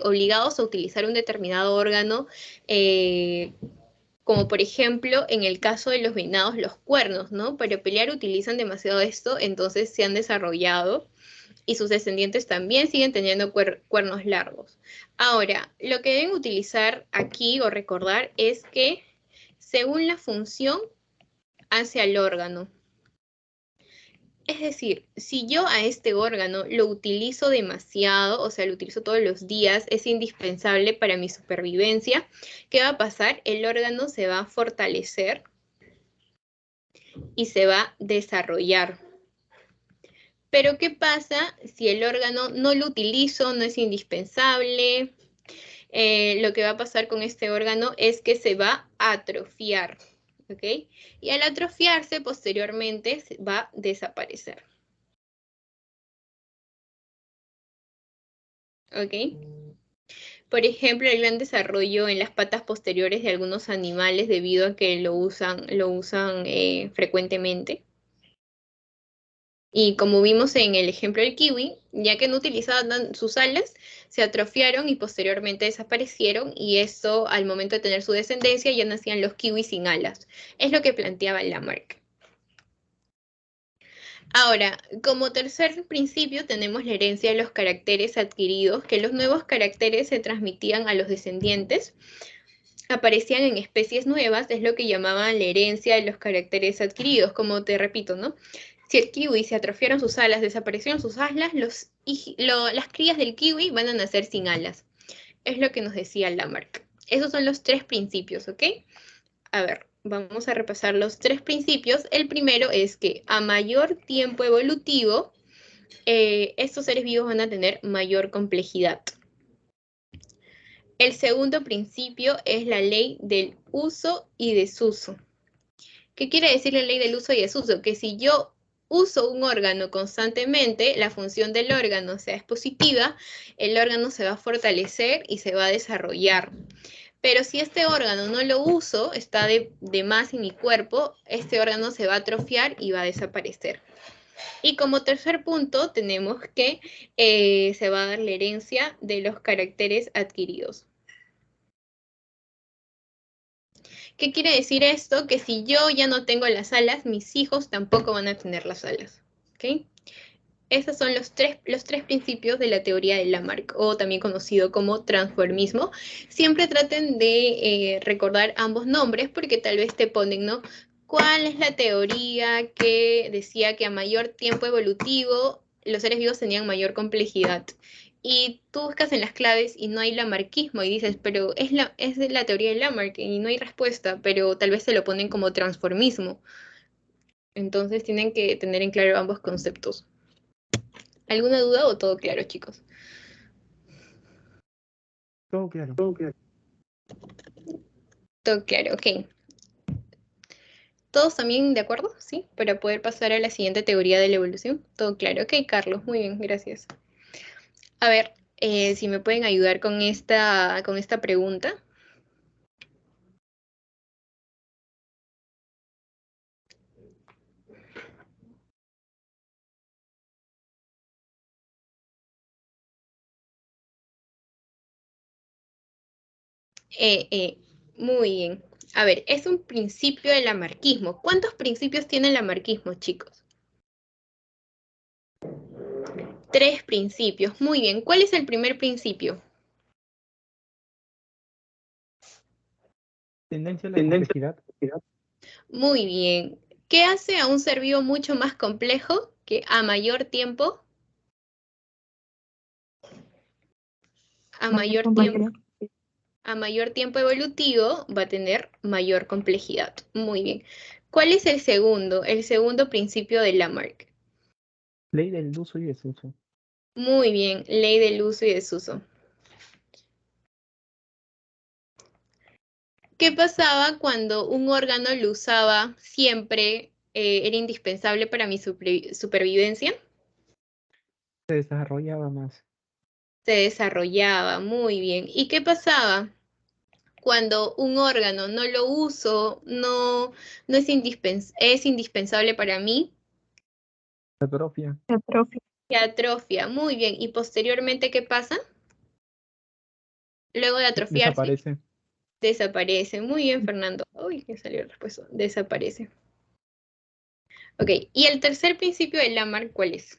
obligados a utilizar un determinado órgano, como por ejemplo en el caso de los venados, los cuernos, ¿no? Para pelear utilizan demasiado esto, entonces se han desarrollado y sus descendientes también siguen teniendo cuernos largos. Ahora, lo que deben utilizar aquí o recordar es que según la función hacia el órgano. Es decir, si yo a este órgano lo utilizo demasiado, o sea, lo utilizo todos los días, es indispensable para mi supervivencia, ¿qué va a pasar? El órgano se va a fortalecer y se va a desarrollar. Pero ¿qué pasa si el órgano no lo utilizo, no es indispensable? Lo que va a pasar con este órgano es que se va a atrofiar, ¿ok? Y al atrofiarse, posteriormente va a desaparecer. ¿Ok? Por ejemplo, el gran desarrollo en las patas posteriores de algunos animales debido a que lo usan frecuentemente. Y como vimos en el ejemplo del kiwi, ya que no utilizaban sus alas, se atrofiaron y posteriormente desaparecieron, y eso al momento de tener su descendencia ya nacían los kiwis sin alas. Es lo que planteaba Lamarck. Ahora, como tercer principio tenemos la herencia de los caracteres adquiridos, que los nuevos caracteres se transmitían a los descendientes, aparecían en especies nuevas, es lo que llamaban la herencia de los caracteres adquiridos, como te repito, ¿no? Si el kiwi se atrofiaron sus alas, desaparecieron sus alas, las crías del kiwi van a nacer sin alas. Es lo que nos decía Lamarck. Esos son los tres principios, ¿ok? A ver, vamos a repasar los tres principios. El primero es que a mayor tiempo evolutivo, estos seres vivos van a tener mayor complejidad. El segundo principio es la ley del uso y desuso. ¿Qué quiere decir la ley del uso y desuso? Que si yo uso un órgano constantemente, la función del órgano sea positiva, el órgano se va a fortalecer y se va a desarrollar. Pero si este órgano no lo uso, está de más en mi cuerpo, este órgano se va a atrofiar y va a desaparecer. Y como tercer punto tenemos que se va a dar la herencia de los caracteres adquiridos. ¿Qué quiere decir esto? Que si yo ya no tengo las alas, mis hijos tampoco van a tener las alas. ¿Ok? Esos son los tres principios de la teoría de Lamarck, o también conocido como transformismo. Siempre traten de recordar ambos nombres porque tal vez te ponen, ¿no? ¿Cuál es la teoría que decía que a mayor tiempo evolutivo los seres vivos tenían mayor complejidad? Y tú buscas en las claves y no hay lamarquismo y dices, pero es de la teoría de Lamarck y no hay respuesta, pero tal vez se lo ponen como transformismo. Entonces tienen que tener en claro ambos conceptos. ¿Alguna duda o todo claro, chicos? Todo claro. Todo claro, ok. ¿Todos también de acuerdo? ¿Sí? Para poder pasar a la siguiente teoría de la evolución. Todo claro. Ok, Carlos, muy bien, gracias. A ver, si me pueden ayudar con esta pregunta. Muy bien. A ver, es un principio del lamarquismo. ¿Cuántos principios tiene el lamarquismo, chicos? 3 principios. Muy bien. ¿Cuál es el primer principio? Tendencia a la complejidad. Muy bien. ¿Qué hace a un ser vivo mucho más complejo que a mayor tiempo? A mayor tiempo evolutivo va a tener mayor complejidad. Muy bien. ¿Cuál es el segundo? El segundo principio de Lamarck. Ley del uso y desuso. Muy bien, ley del uso y desuso. ¿Qué pasaba cuando un órgano lo usaba siempre? ¿Era indispensable para mi supervivencia? Se desarrollaba más. Se desarrollaba, muy bien. ¿Y qué pasaba cuando un órgano no lo uso, no es indispensable para mí, Atrofia. se atrofia. Muy bien. ¿Y posteriormente qué pasa? Luego de atrofiarse, Desaparece. desaparece. Muy bien, Fernando. Uy, ya salió la respuesta. Desaparece. Ok, y el tercer principio de Lamarck, ¿cuál es?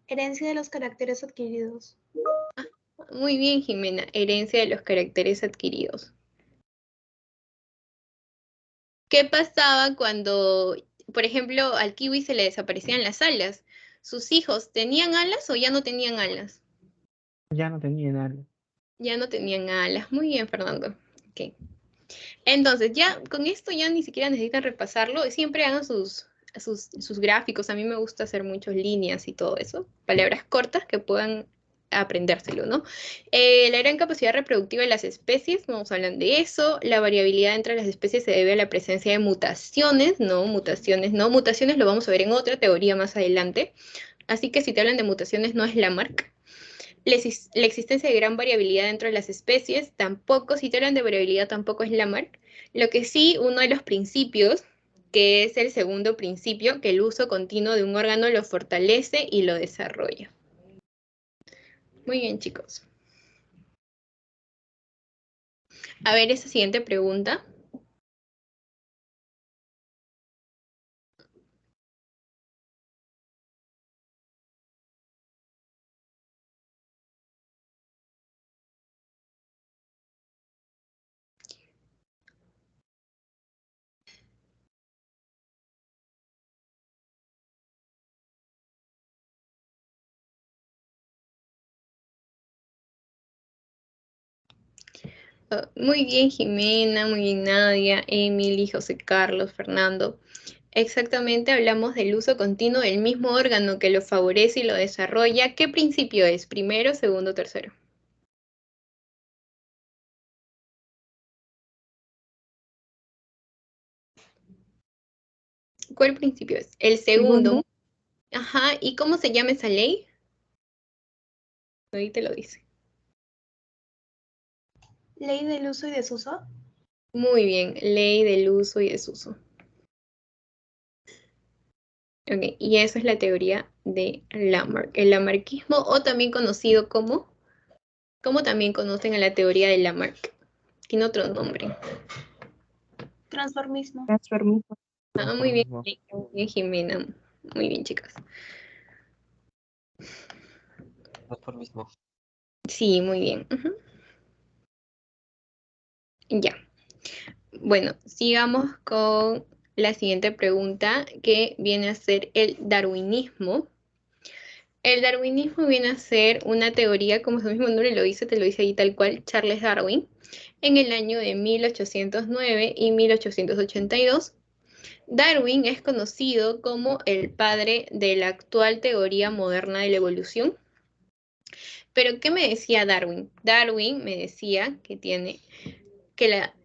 Herencia de los caracteres adquiridos. Muy bien, Jimena. Herencia de los caracteres adquiridos. ¿Qué pasaba cuando, por ejemplo, al kiwi se le desaparecían las alas? ¿Sus hijos tenían alas o ya no tenían alas? Ya no tenía nada. Ya no tenían alas. Muy bien, Fernando. Ok. Entonces, ya con esto ya ni siquiera necesitan repasarlo. Siempre hagan sus gráficos. A mí me gusta hacer muchas líneas y todo eso. Palabras cortas que puedan aprendérselo, ¿no? La gran capacidad reproductiva de las especies, vamos a hablar de eso. La variabilidad entre las especies se debe a la presencia de mutaciones, no, mutaciones, no. Mutaciones lo vamos a ver en otra teoría más adelante. Así que si te hablan de mutaciones, no es Lamarck. La existencia de gran variabilidad dentro de las especies, tampoco, si te hablan de variabilidad, tampoco es Lamarck. Lo que sí, uno de los principios, que es el segundo principio, que el uso continuo de un órgano lo fortalece y lo desarrolla. Muy bien, chicos. A ver, esa siguiente pregunta. Muy bien, Jimena, muy bien, Nadia, Emily, José Carlos, Fernando. Exactamente, hablamos del uso continuo del mismo órgano que lo favorece y lo desarrolla. ¿Qué principio es? ¿Primero, segundo, tercero? ¿Cuál principio es? El segundo. Ajá, ¿y cómo se llama esa ley? Ahí te lo dice. Ley del uso y desuso. Muy bien, ley del uso y desuso. Ok, y esa es la teoría de Lamarck. El lamarckismo, o también conocido como, ¿cómo también conocen a la teoría de Lamarck? Tiene otro nombre. Transformismo. Muy bien, Transformismo. muy bien, Jimena. Muy bien, chicas. Transformismo. Sí, muy bien. Ujú. Ya. Bueno, sigamos con la siguiente pregunta, que viene a ser el darwinismo. El darwinismo viene a ser una teoría, como su mismo nombre lo dice, te lo dice ahí tal cual, Charles Darwin, en el año de 1809 y 1882. Darwin es conocido como el padre de la actual teoría moderna de la evolución. Pero, ¿qué me decía Darwin? Darwin me decía que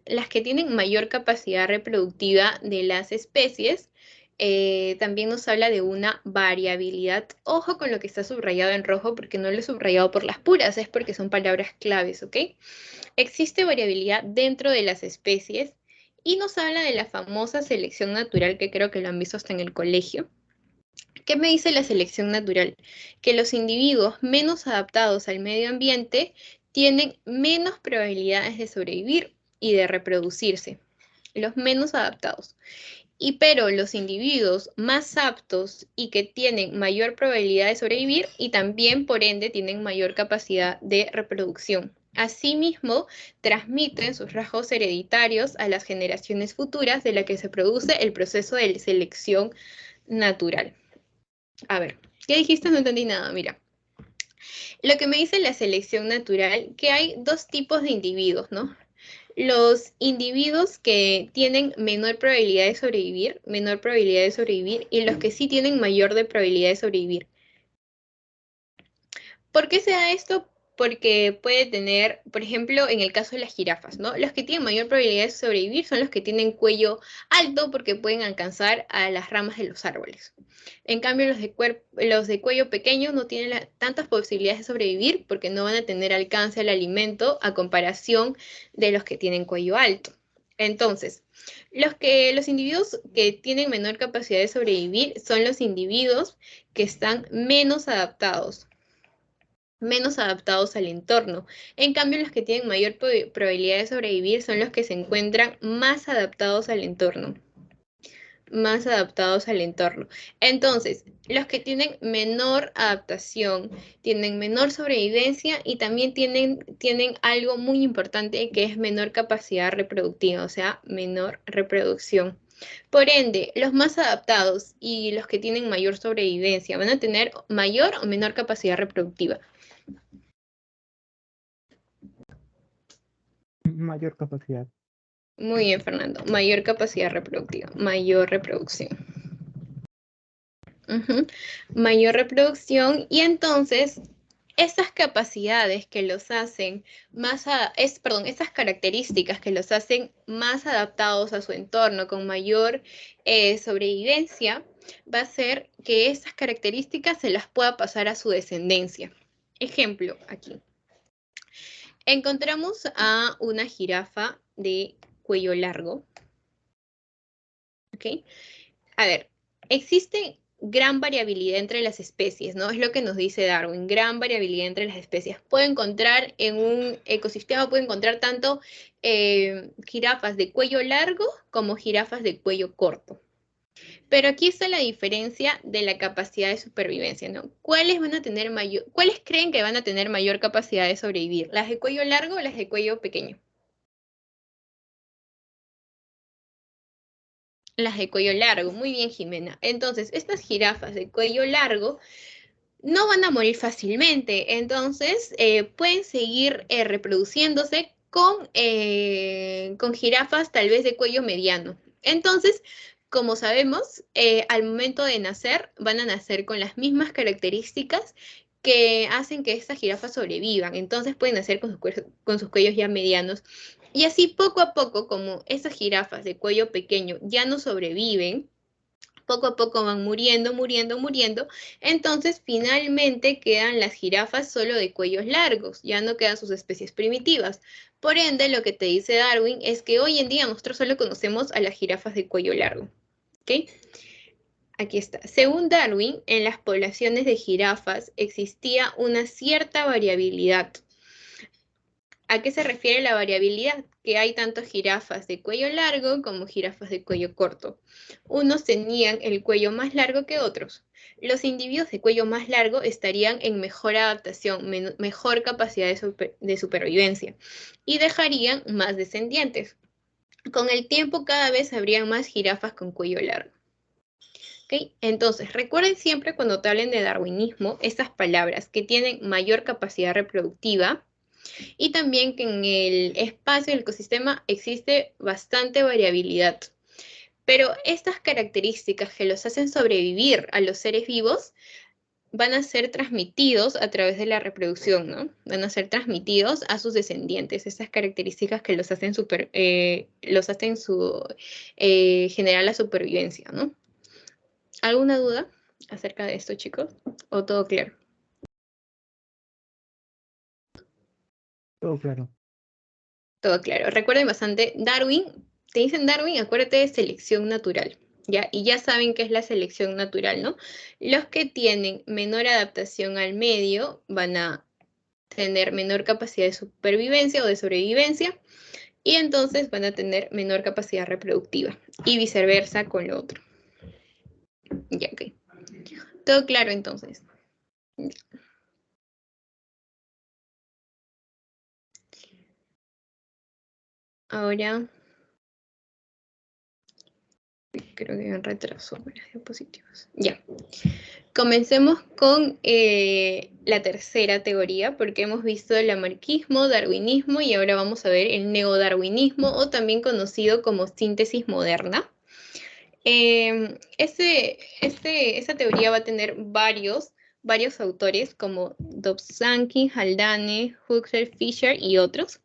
las que tienen mayor capacidad reproductiva de las especies, también nos habla de una variabilidad. Ojo con lo que está subrayado en rojo, porque no lo he subrayado por las puras, es porque son palabras claves, ¿ok? Existe variabilidad dentro de las especies y nos habla de la famosa selección natural, que creo que lo han visto hasta en el colegio. ¿Qué me dice la selección natural? Que los individuos menos adaptados al medio ambiente tienen menos probabilidades de sobrevivir y de reproducirse, los menos adaptados. Pero los individuos más aptos y que tienen mayor probabilidad de sobrevivir y también por ende tienen mayor capacidad de reproducción. Asimismo, transmiten sus rasgos hereditarios a las generaciones futuras de la que se produce el proceso de selección natural. A ver, ¿qué dijiste? No entendí nada, mira. Lo que me dice la selección natural, que hay dos tipos de individuos, ¿no? Los individuos que tienen menor probabilidad de sobrevivir, y los que sí tienen mayor de probabilidad de sobrevivir. ¿Por qué se da esto? porque puede tener, por ejemplo, en el caso de las jirafas, ¿no? Los que tienen mayor probabilidad de sobrevivir son los que tienen cuello alto porque pueden alcanzar a las ramas de los árboles. En cambio, los de cuello pequeño no tienen tantas posibilidades de sobrevivir porque no van a tener alcance al alimento a comparación de los que tienen cuello alto. Entonces, los individuos que tienen menor capacidad de sobrevivir son los individuos que están menos adaptados al entorno. En cambio, los que tienen mayor probabilidad de sobrevivir son los que se encuentran más adaptados al entorno. Entonces, los que tienen menor adaptación, tienen menor sobrevivencia y también tienen algo muy importante que es menor capacidad reproductiva, o sea, menor reproducción. Por ende, los más adaptados y los que tienen mayor sobrevivencia van a tener mayor o menor capacidad reproductiva. Mayor capacidad. Muy bien, Fernando. Mayor capacidad reproductiva, mayor reproducción. Mayor reproducción, y entonces estas capacidades que los hacen estas características que los hacen más adaptados a su entorno con mayor sobrevivencia, va a ser que estas características se las pueda pasar a su descendencia. Ejemplo, aquí. Encontramos a una jirafa de cuello largo. ¿Ok? A ver, existe gran variabilidad entre las especies, ¿no? Es lo que nos dice Darwin, gran variabilidad entre las especies. Puede encontrar en un ecosistema, puede encontrar tanto jirafas de cuello largo como jirafas de cuello corto. Pero aquí está la diferencia de la capacidad de supervivencia, ¿no? ¿Cuáles creen que van a tener mayor capacidad de sobrevivir? ¿Las de cuello largo o las de cuello pequeño? Las de cuello largo, muy bien, Jimena. Entonces, estas jirafas de cuello largo no van a morir fácilmente, entonces pueden seguir reproduciéndose con jirafas tal vez de cuello mediano. Entonces, como sabemos, al momento de nacer, van a nacer con las mismas características que hacen que estas jirafas sobrevivan. Entonces pueden nacer con sus cuellos ya medianos. Y así poco a poco, como estas jirafas de cuello pequeño ya no sobreviven, poco a poco van muriendo. Entonces, finalmente quedan las jirafas solo de cuellos largos, ya no quedan sus especies primitivas. Por ende, lo que te dice Darwin es que hoy en día nosotros solo conocemos a las jirafas de cuello largo. ¿Ok? Aquí está. Según Darwin, en las poblaciones de jirafas existía una cierta variabilidad. ¿A qué se refiere la variabilidad? Que hay tanto jirafas de cuello largo como jirafas de cuello corto. Unos tenían el cuello más largo que otros. Los individuos de cuello más largo estarían en mejor adaptación, mejor capacidad de supervivencia y dejarían más descendientes. Con el tiempo cada vez habrían más jirafas con cuello largo. ¿Okay? Entonces, recuerden siempre cuando te hablen de darwinismo, estas palabras que tienen mayor capacidad reproductiva, y también que en el espacio del ecosistema existe bastante variabilidad. Pero estas características que los hacen sobrevivir a los seres vivos van a ser transmitidos a través de la reproducción, ¿no? Van a ser transmitidos a sus descendientes, esas características que los hacen generar la supervivencia, ¿no? ¿Alguna duda acerca de esto, chicos? ¿O todo claro? Todo claro. Todo claro. Recuerden bastante, Darwin, te dicen Darwin, acuérdate de selección natural, ¿ya? Y ya saben qué es la selección natural, ¿no? Los que tienen menor adaptación al medio van a tener menor capacidad de supervivencia o de sobrevivencia, y entonces van a tener menor capacidad reproductiva, y viceversa con lo otro. Ya, ok. Todo claro, entonces. Ahora, creo que me retrasó las diapositivas. Ya. Comencemos con la tercera teoría, porque hemos visto el lamarckismo, darwinismo, y ahora vamos a ver el neodarwinismo, o también conocido como síntesis moderna. Esta teoría va a tener varios varios autores como Dobzhansky, Haldane, Huxley, Fisher y otros.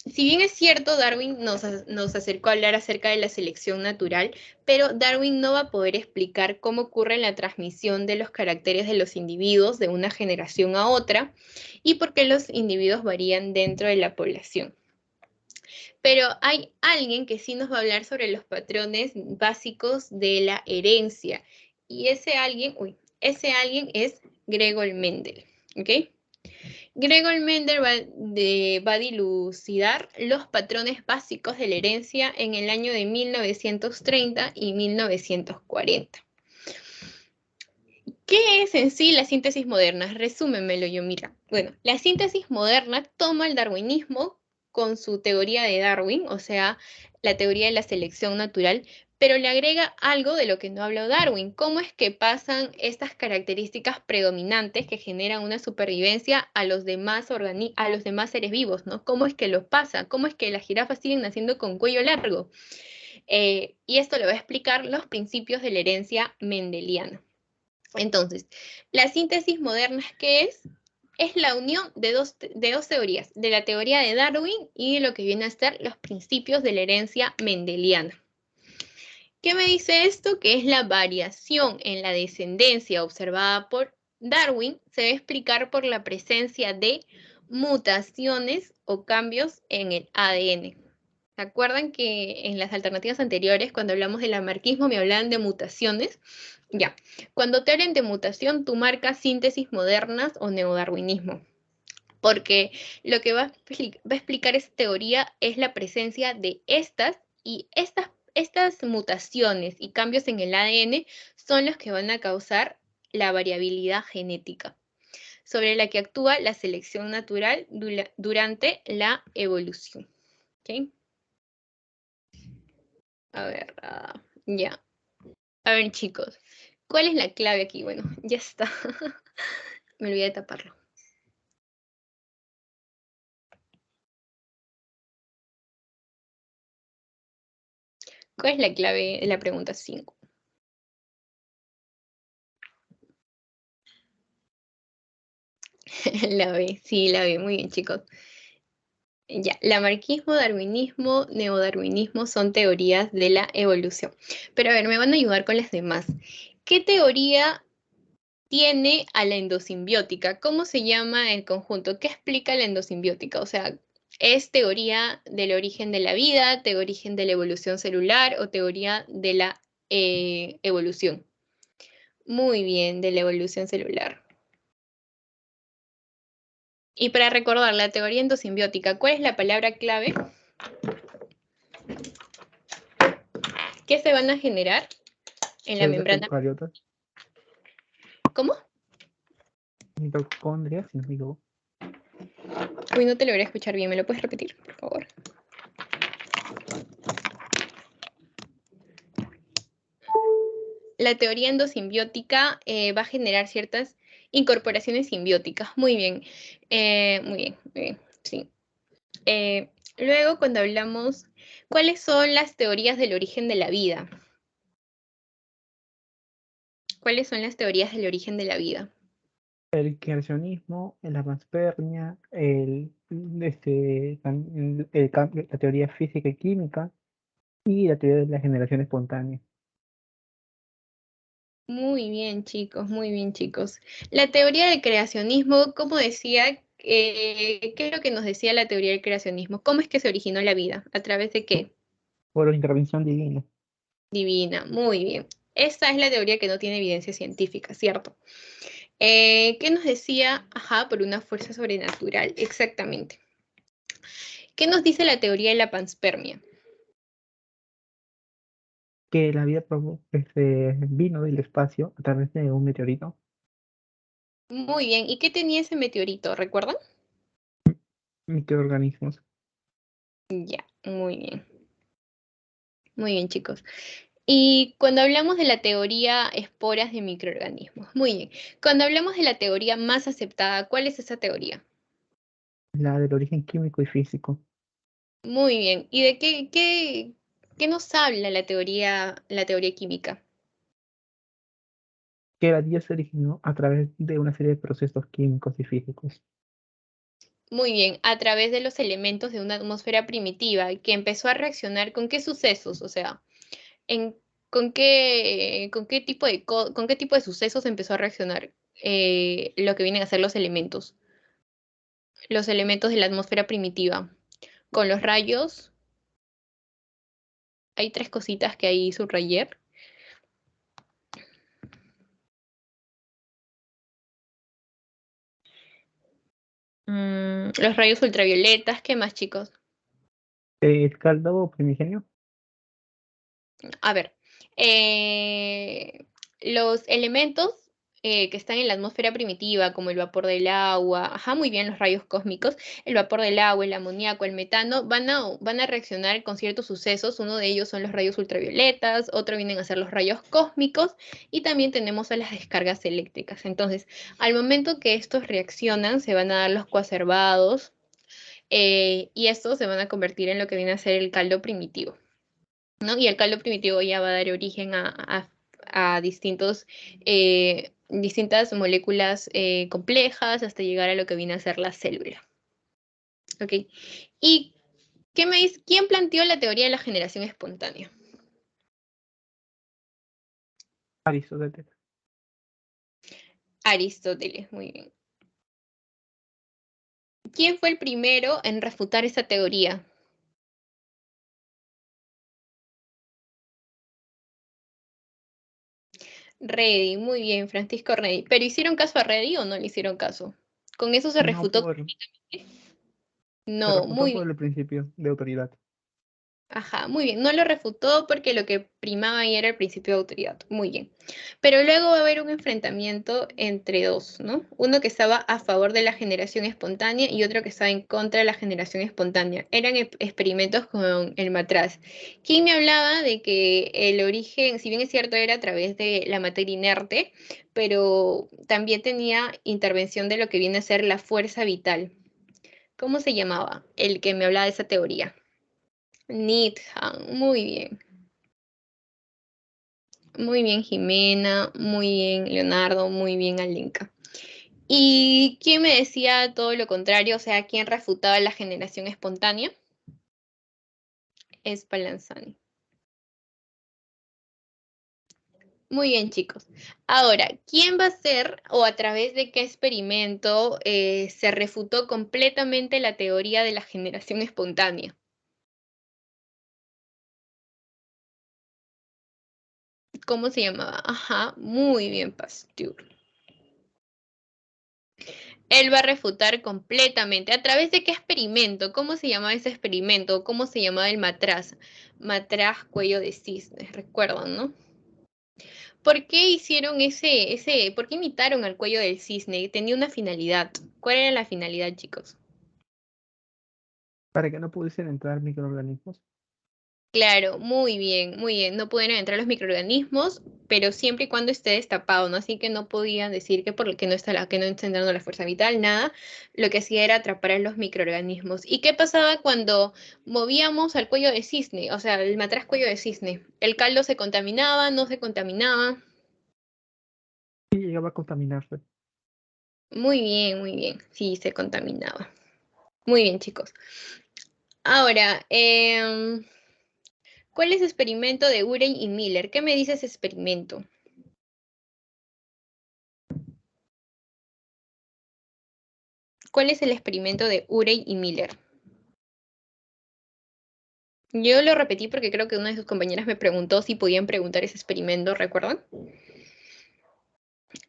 Si bien es cierto, Darwin nos acercó a hablar acerca de la selección natural, pero Darwin no va a poder explicar cómo ocurre la transmisión de los caracteres de los individuos de una generación a otra y por qué los individuos varían dentro de la población. Pero hay alguien que sí nos va a hablar sobre los patrones básicos de la herencia. Y ese alguien es Gregor Mendel, ¿ok? Gregor Mendel va a dilucidar los patrones básicos de la herencia en el año de 1930 y 1940. ¿Qué es en sí la síntesis moderna? Resúmemelo yo, mira. Bueno, la síntesis moderna toma el darwinismo con su teoría de Darwin, o sea, la teoría de la selección natural, pero le agrega algo de lo que no habló Darwin. ¿Cómo es que pasan estas características predominantes que generan una supervivencia a los demás seres vivos, ¿no? ¿Cómo es que lo pasa? ¿Cómo es que las jirafas siguen naciendo con cuello largo? Y esto lo va a explicar los principios de la herencia mendeliana. Entonces, la síntesis moderna, ¿qué es? Es la unión de dos teorías, de la teoría de Darwin y de lo que viene a ser los principios de la herencia mendeliana. ¿Qué me dice esto? Que es la variación en la descendencia observada por Darwin, se va a explicar por la presencia de mutaciones o cambios en el ADN. ¿Se acuerdan que en las alternativas anteriores, cuando hablamos del lamarquismo, me hablaban de mutaciones? Ya, cuando te hablen de mutación, tú marcas síntesis modernas o neodarwinismo, porque lo que va a explicar esta teoría es la presencia de estas mutaciones y cambios en el ADN son los que van a causar la variabilidad genética, sobre la que actúa la selección natural durante la evolución. ¿Okay? A ver, ya. A ver, chicos, ¿cuál es la clave aquí? Bueno, ya está. Me olvidé de taparlo. ¿Cuál es la clave de la pregunta 5? La B, sí, la B. Muy bien, chicos. Ya, lamarquismo, darwinismo, neodarwinismo son teorías de la evolución. Pero a ver, me van a ayudar con las demás. ¿Qué teoría tiene a la endosimbiótica? ¿Cómo se llama el conjunto? ¿Qué explica la endosimbiótica? O sea, ¿es teoría del origen de la vida, teoría origen de la evolución celular o teoría de la evolución? Muy bien, de la evolución celular. Y para recordar la teoría endosimbiótica, ¿cuál es la palabra clave? ¿Qué se van a generar en la Células membrana? eucariotas, ¿Cómo? mitocondrias, si no me equivoco. Uy, no te logré escuchar bien. ¿Me lo puedes repetir, por favor? La teoría endosimbiótica va a generar ciertas incorporaciones simbióticas. Muy bien, muy bien, muy bien, sí. Luego, cuando hablamos, ¿cuáles son las teorías del origen de la vida? ¿Cuáles son las teorías del origen de la vida? El creacionismo, la panspermia, la teoría física y química y la teoría de la generación espontánea. Muy bien, chicos, muy bien, chicos. La teoría del creacionismo, ¿cómo decía? ¿Qué es lo que nos decía la teoría del creacionismo? ¿Cómo es que se originó la vida? ¿A través de qué? Por intervención divina. Divina, muy bien. Esta es la teoría que no tiene evidencia científica, ¿cierto? ¿Qué nos decía? Ajá, por una fuerza sobrenatural, exactamente. ¿Qué nos dice la teoría de la panspermia? Que la vida vino del espacio a través de un meteorito. Muy bien, ¿y qué tenía ese meteorito? ¿Recuerdan? Microorganismos. Ya, muy bien. Muy bien, chicos. Y cuando hablamos de la teoría esporas de microorganismos, muy bien. Cuando hablamos de la teoría más aceptada, ¿cuál es esa teoría? La del origen químico y físico. Muy bien. ¿Y de qué nos habla la teoría química? que la vida se originó a través de una serie de procesos químicos y físicos. Muy bien, a través de los elementos de una atmósfera primitiva que empezó a reaccionar con qué sucesos, o sea, en, con qué tipo de sucesos empezó a reaccionar lo que vienen a ser los elementos de la atmósfera primitiva. Con los rayos, hay tres cositas que ahí subrayé. Los rayos ultravioletas, ¿qué más, chicos? ¿El caldo primigenio? A ver, los elementos que están en la atmósfera primitiva, como el vapor del agua, ajá, muy bien, los rayos cósmicos, el vapor del agua, el amoníaco, el metano, van a reaccionar con ciertos sucesos. Uno de ellos son los rayos ultravioletas, otro vienen a ser los rayos cósmicos, y también tenemos a las descargas eléctricas. Entonces, al momento que estos reaccionan, se van a dar los coacervados, y estos se van a convertir en lo que viene a ser el caldo primitivo, ¿no? Y el caldo primitivo ya va a dar origen a distintas moléculas complejas hasta llegar a lo que viene a ser la célula. ¿Ok? ¿Y qué me dice? ¿Quién planteó la teoría de la generación espontánea? Aristóteles. Aristóteles, muy bien. ¿Quién fue el primero en refutar esa teoría? Redi, muy bien, Francisco Redi. ¿Pero hicieron caso a Redi o no le hicieron caso? ¿Con eso se No refutó? por, se No, refutó muy por bien. el principio de autoridad. Ajá, muy bien. No lo refutó porque lo que primaba ahí era el principio de autoridad. Muy bien. Pero luego va a haber un enfrentamiento entre dos, ¿no? Uno que estaba a favor de la generación espontánea y otro que estaba en contra de la generación espontánea. Eran experimentos con el matraz. ¿Quién me hablaba de que el origen, si bien es cierto, era a través de la materia inerte, pero también tenía intervención de lo que viene a ser la fuerza vital? ¿Cómo se llamaba el que me hablaba de esa teoría? Needham, muy bien. Muy bien, Jimena, muy bien, Leonardo, muy bien, Alenka. ¿Y quién me decía todo lo contrario? O sea, ¿quién refutaba la generación espontánea? Es Spallanzani. Muy bien, chicos. Ahora, ¿quién va a ser o a través de qué experimento se refutó completamente la teoría de la generación espontánea? ¿Cómo se llamaba? Ajá, muy bien, Pasteur. Él va a refutar completamente. ¿A través de qué experimento? ¿Cómo se llamaba ese experimento? ¿Cómo se llamaba el matraz? Matraz cuello de cisne, recuerdan, ¿no? ¿Por qué hicieron por qué imitaron al cuello del cisne? Tenía una finalidad. ¿Cuál era la finalidad, chicos? Para que no pudiesen entrar microorganismos. Claro, muy bien, muy bien. No pudieron entrar los microorganismos, pero siempre y cuando esté destapado, ¿no? Así que no podían decir que por el que no que no está entrando la fuerza vital, nada. Lo que hacía era atrapar a los microorganismos. ¿Y qué pasaba cuando movíamos al cuello de cisne? O sea, el matraz cuello de cisne. ¿El caldo se contaminaba? ¿No se contaminaba? Y llegaba a contaminarse. Muy bien, muy bien. Sí, se contaminaba. Muy bien, chicos. Ahora, ¿cuál es el experimento de Urey y Miller? ¿Qué me dice ese experimento? ¿Cuál es el experimento de Urey y Miller? Yo lo repetí porque creo que una de sus compañeras me preguntó si podían preguntar ese experimento, ¿recuerdan?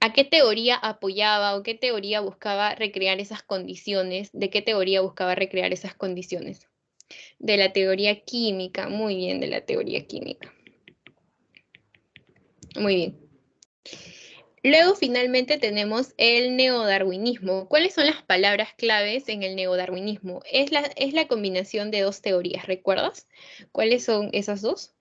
¿A qué teoría apoyaba o qué teoría buscaba recrear esas condiciones? ¿De qué teoría buscaba recrear esas condiciones? De la teoría química, muy bien, de la teoría química. Muy bien. Luego finalmente tenemos el neodarwinismo. ¿Cuáles son las palabras claves en el neodarwinismo? Es la combinación de dos teorías, ¿recuerdas? ¿Cuáles son esas dos?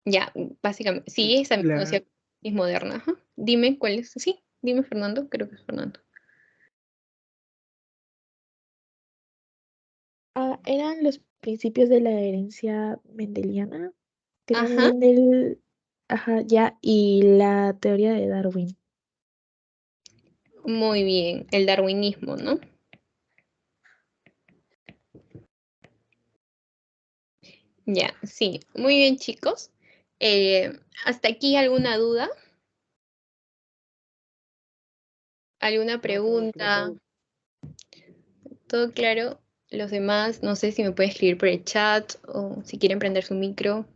Ya, básicamente, sí, esa misma La, es moderna. Ajá. Dime cuál es. Sí, dime Fernando, creo que es Fernando. Eran los principios de la herencia mendeliana. Creo Ajá, Mendel Ajá, ya. Y la teoría de Darwin. Muy bien, el darwinismo, ¿no? Ya, sí, muy bien, chicos. ¿Hasta aquí alguna duda? ¿Alguna No, todo pregunta? claro. ¿Todo claro? Los demás, no sé si me pueden escribir por el chat o si quieren prender su micro.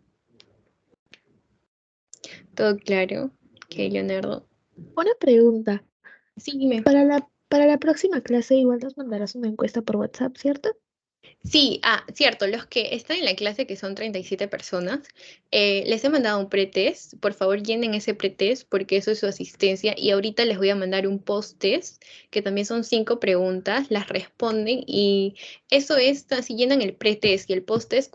¿Todo claro? Ok, Leonardo. Una pregunta. Sí, dime. Para la próxima clase igual nos mandarás una encuesta por WhatsApp, ¿cierto? Sí, cierto, los que están en la clase, que son 37 personas, les he mandado un pretest. Por favor, llenen ese pretest porque eso es su asistencia. Y ahorita les voy a mandar un post-test, que también son 5 preguntas, las responden y eso es, si llenan el pretest y el post-test,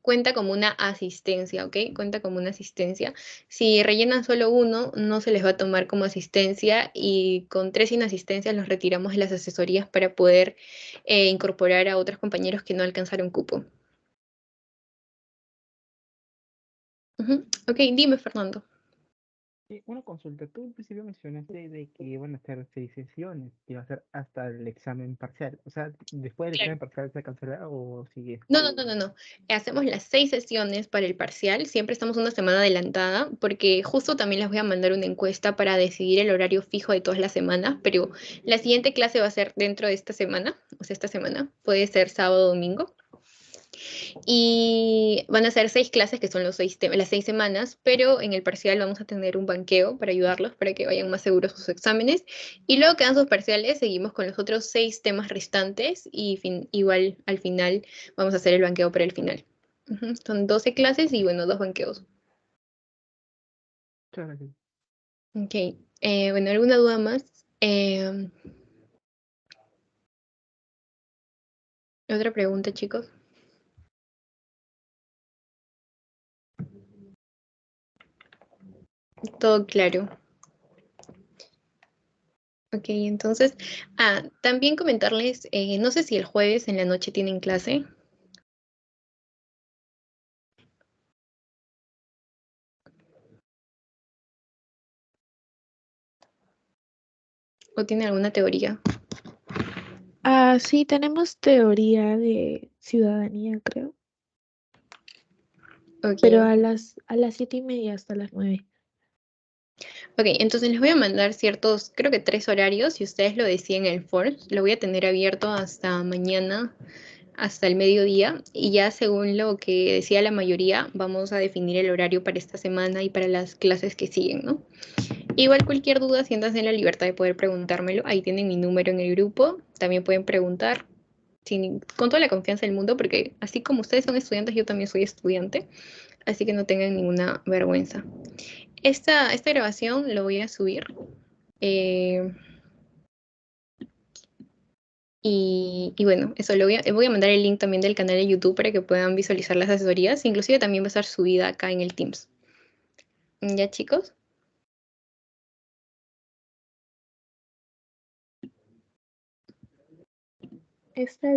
cuenta como una asistencia, ¿ok? Cuenta como una asistencia. Si rellenan solo uno, no se les va a tomar como asistencia y con 3 inasistencias los retiramos de las asesorías para poder incorporar a otros compañeros que no alcanzaron cupo. Ujú. Ok, dime, Fernando. Una consulta, tú al principio mencionaste de que iban a ser 6 sesiones, que iba a ser hasta el examen parcial. O sea, después del Claro. examen parcial se cancelará o sigue. No. Hacemos las 6 sesiones para el parcial. Siempre estamos una semana adelantada porque justo también les voy a mandar una encuesta para decidir el horario fijo de todas las semanas, pero la siguiente clase va a ser dentro de esta semana, o sea, esta semana. Puede ser sábado o domingo. Y van a ser 6 clases, que son las 6 semanas, pero en el parcial vamos a tener un banqueo para ayudarlos, para que vayan más seguros sus exámenes. Y luego que dan sus parciales, seguimos con los otros 6 temas restantes y igual al final vamos a hacer el banqueo para el final. Ujú. Son 12 clases y bueno, 2 banqueos. Muchas gracias. Ok, bueno, ¿alguna duda más? Eh, ¿Otra pregunta, chicos? Todo claro. Ok, entonces, también comentarles, no sé si el jueves en la noche tienen clase o tienen alguna teoría. Ah, sí, tenemos teoría de ciudadanía, creo. Pero Ok, a las 7:30 hasta las 9. ok, entonces les voy a mandar ciertos, creo que 3 horarios, y ustedes lo deciden en el Forms. Lo voy a tener abierto hasta mañana, hasta el mediodía, y ya según lo que decía la mayoría, vamos a definir el horario para esta semana y para las clases que siguen, ¿no? Igual cualquier duda, siéntanse en la libertad de poder preguntármelo. Ahí tienen mi número en el grupo. También pueden preguntar con toda la confianza del mundo, porque así como ustedes son estudiantes, yo también soy estudiante. Así que no tengan ninguna vergüenza. Esta grabación lo voy a subir. eh, y bueno, eso voy a mandar el link también del canal de YouTube para que puedan visualizar las asesorías. Inclusive también va a estar subida acá en el Teams. ¿Ya, chicos? Está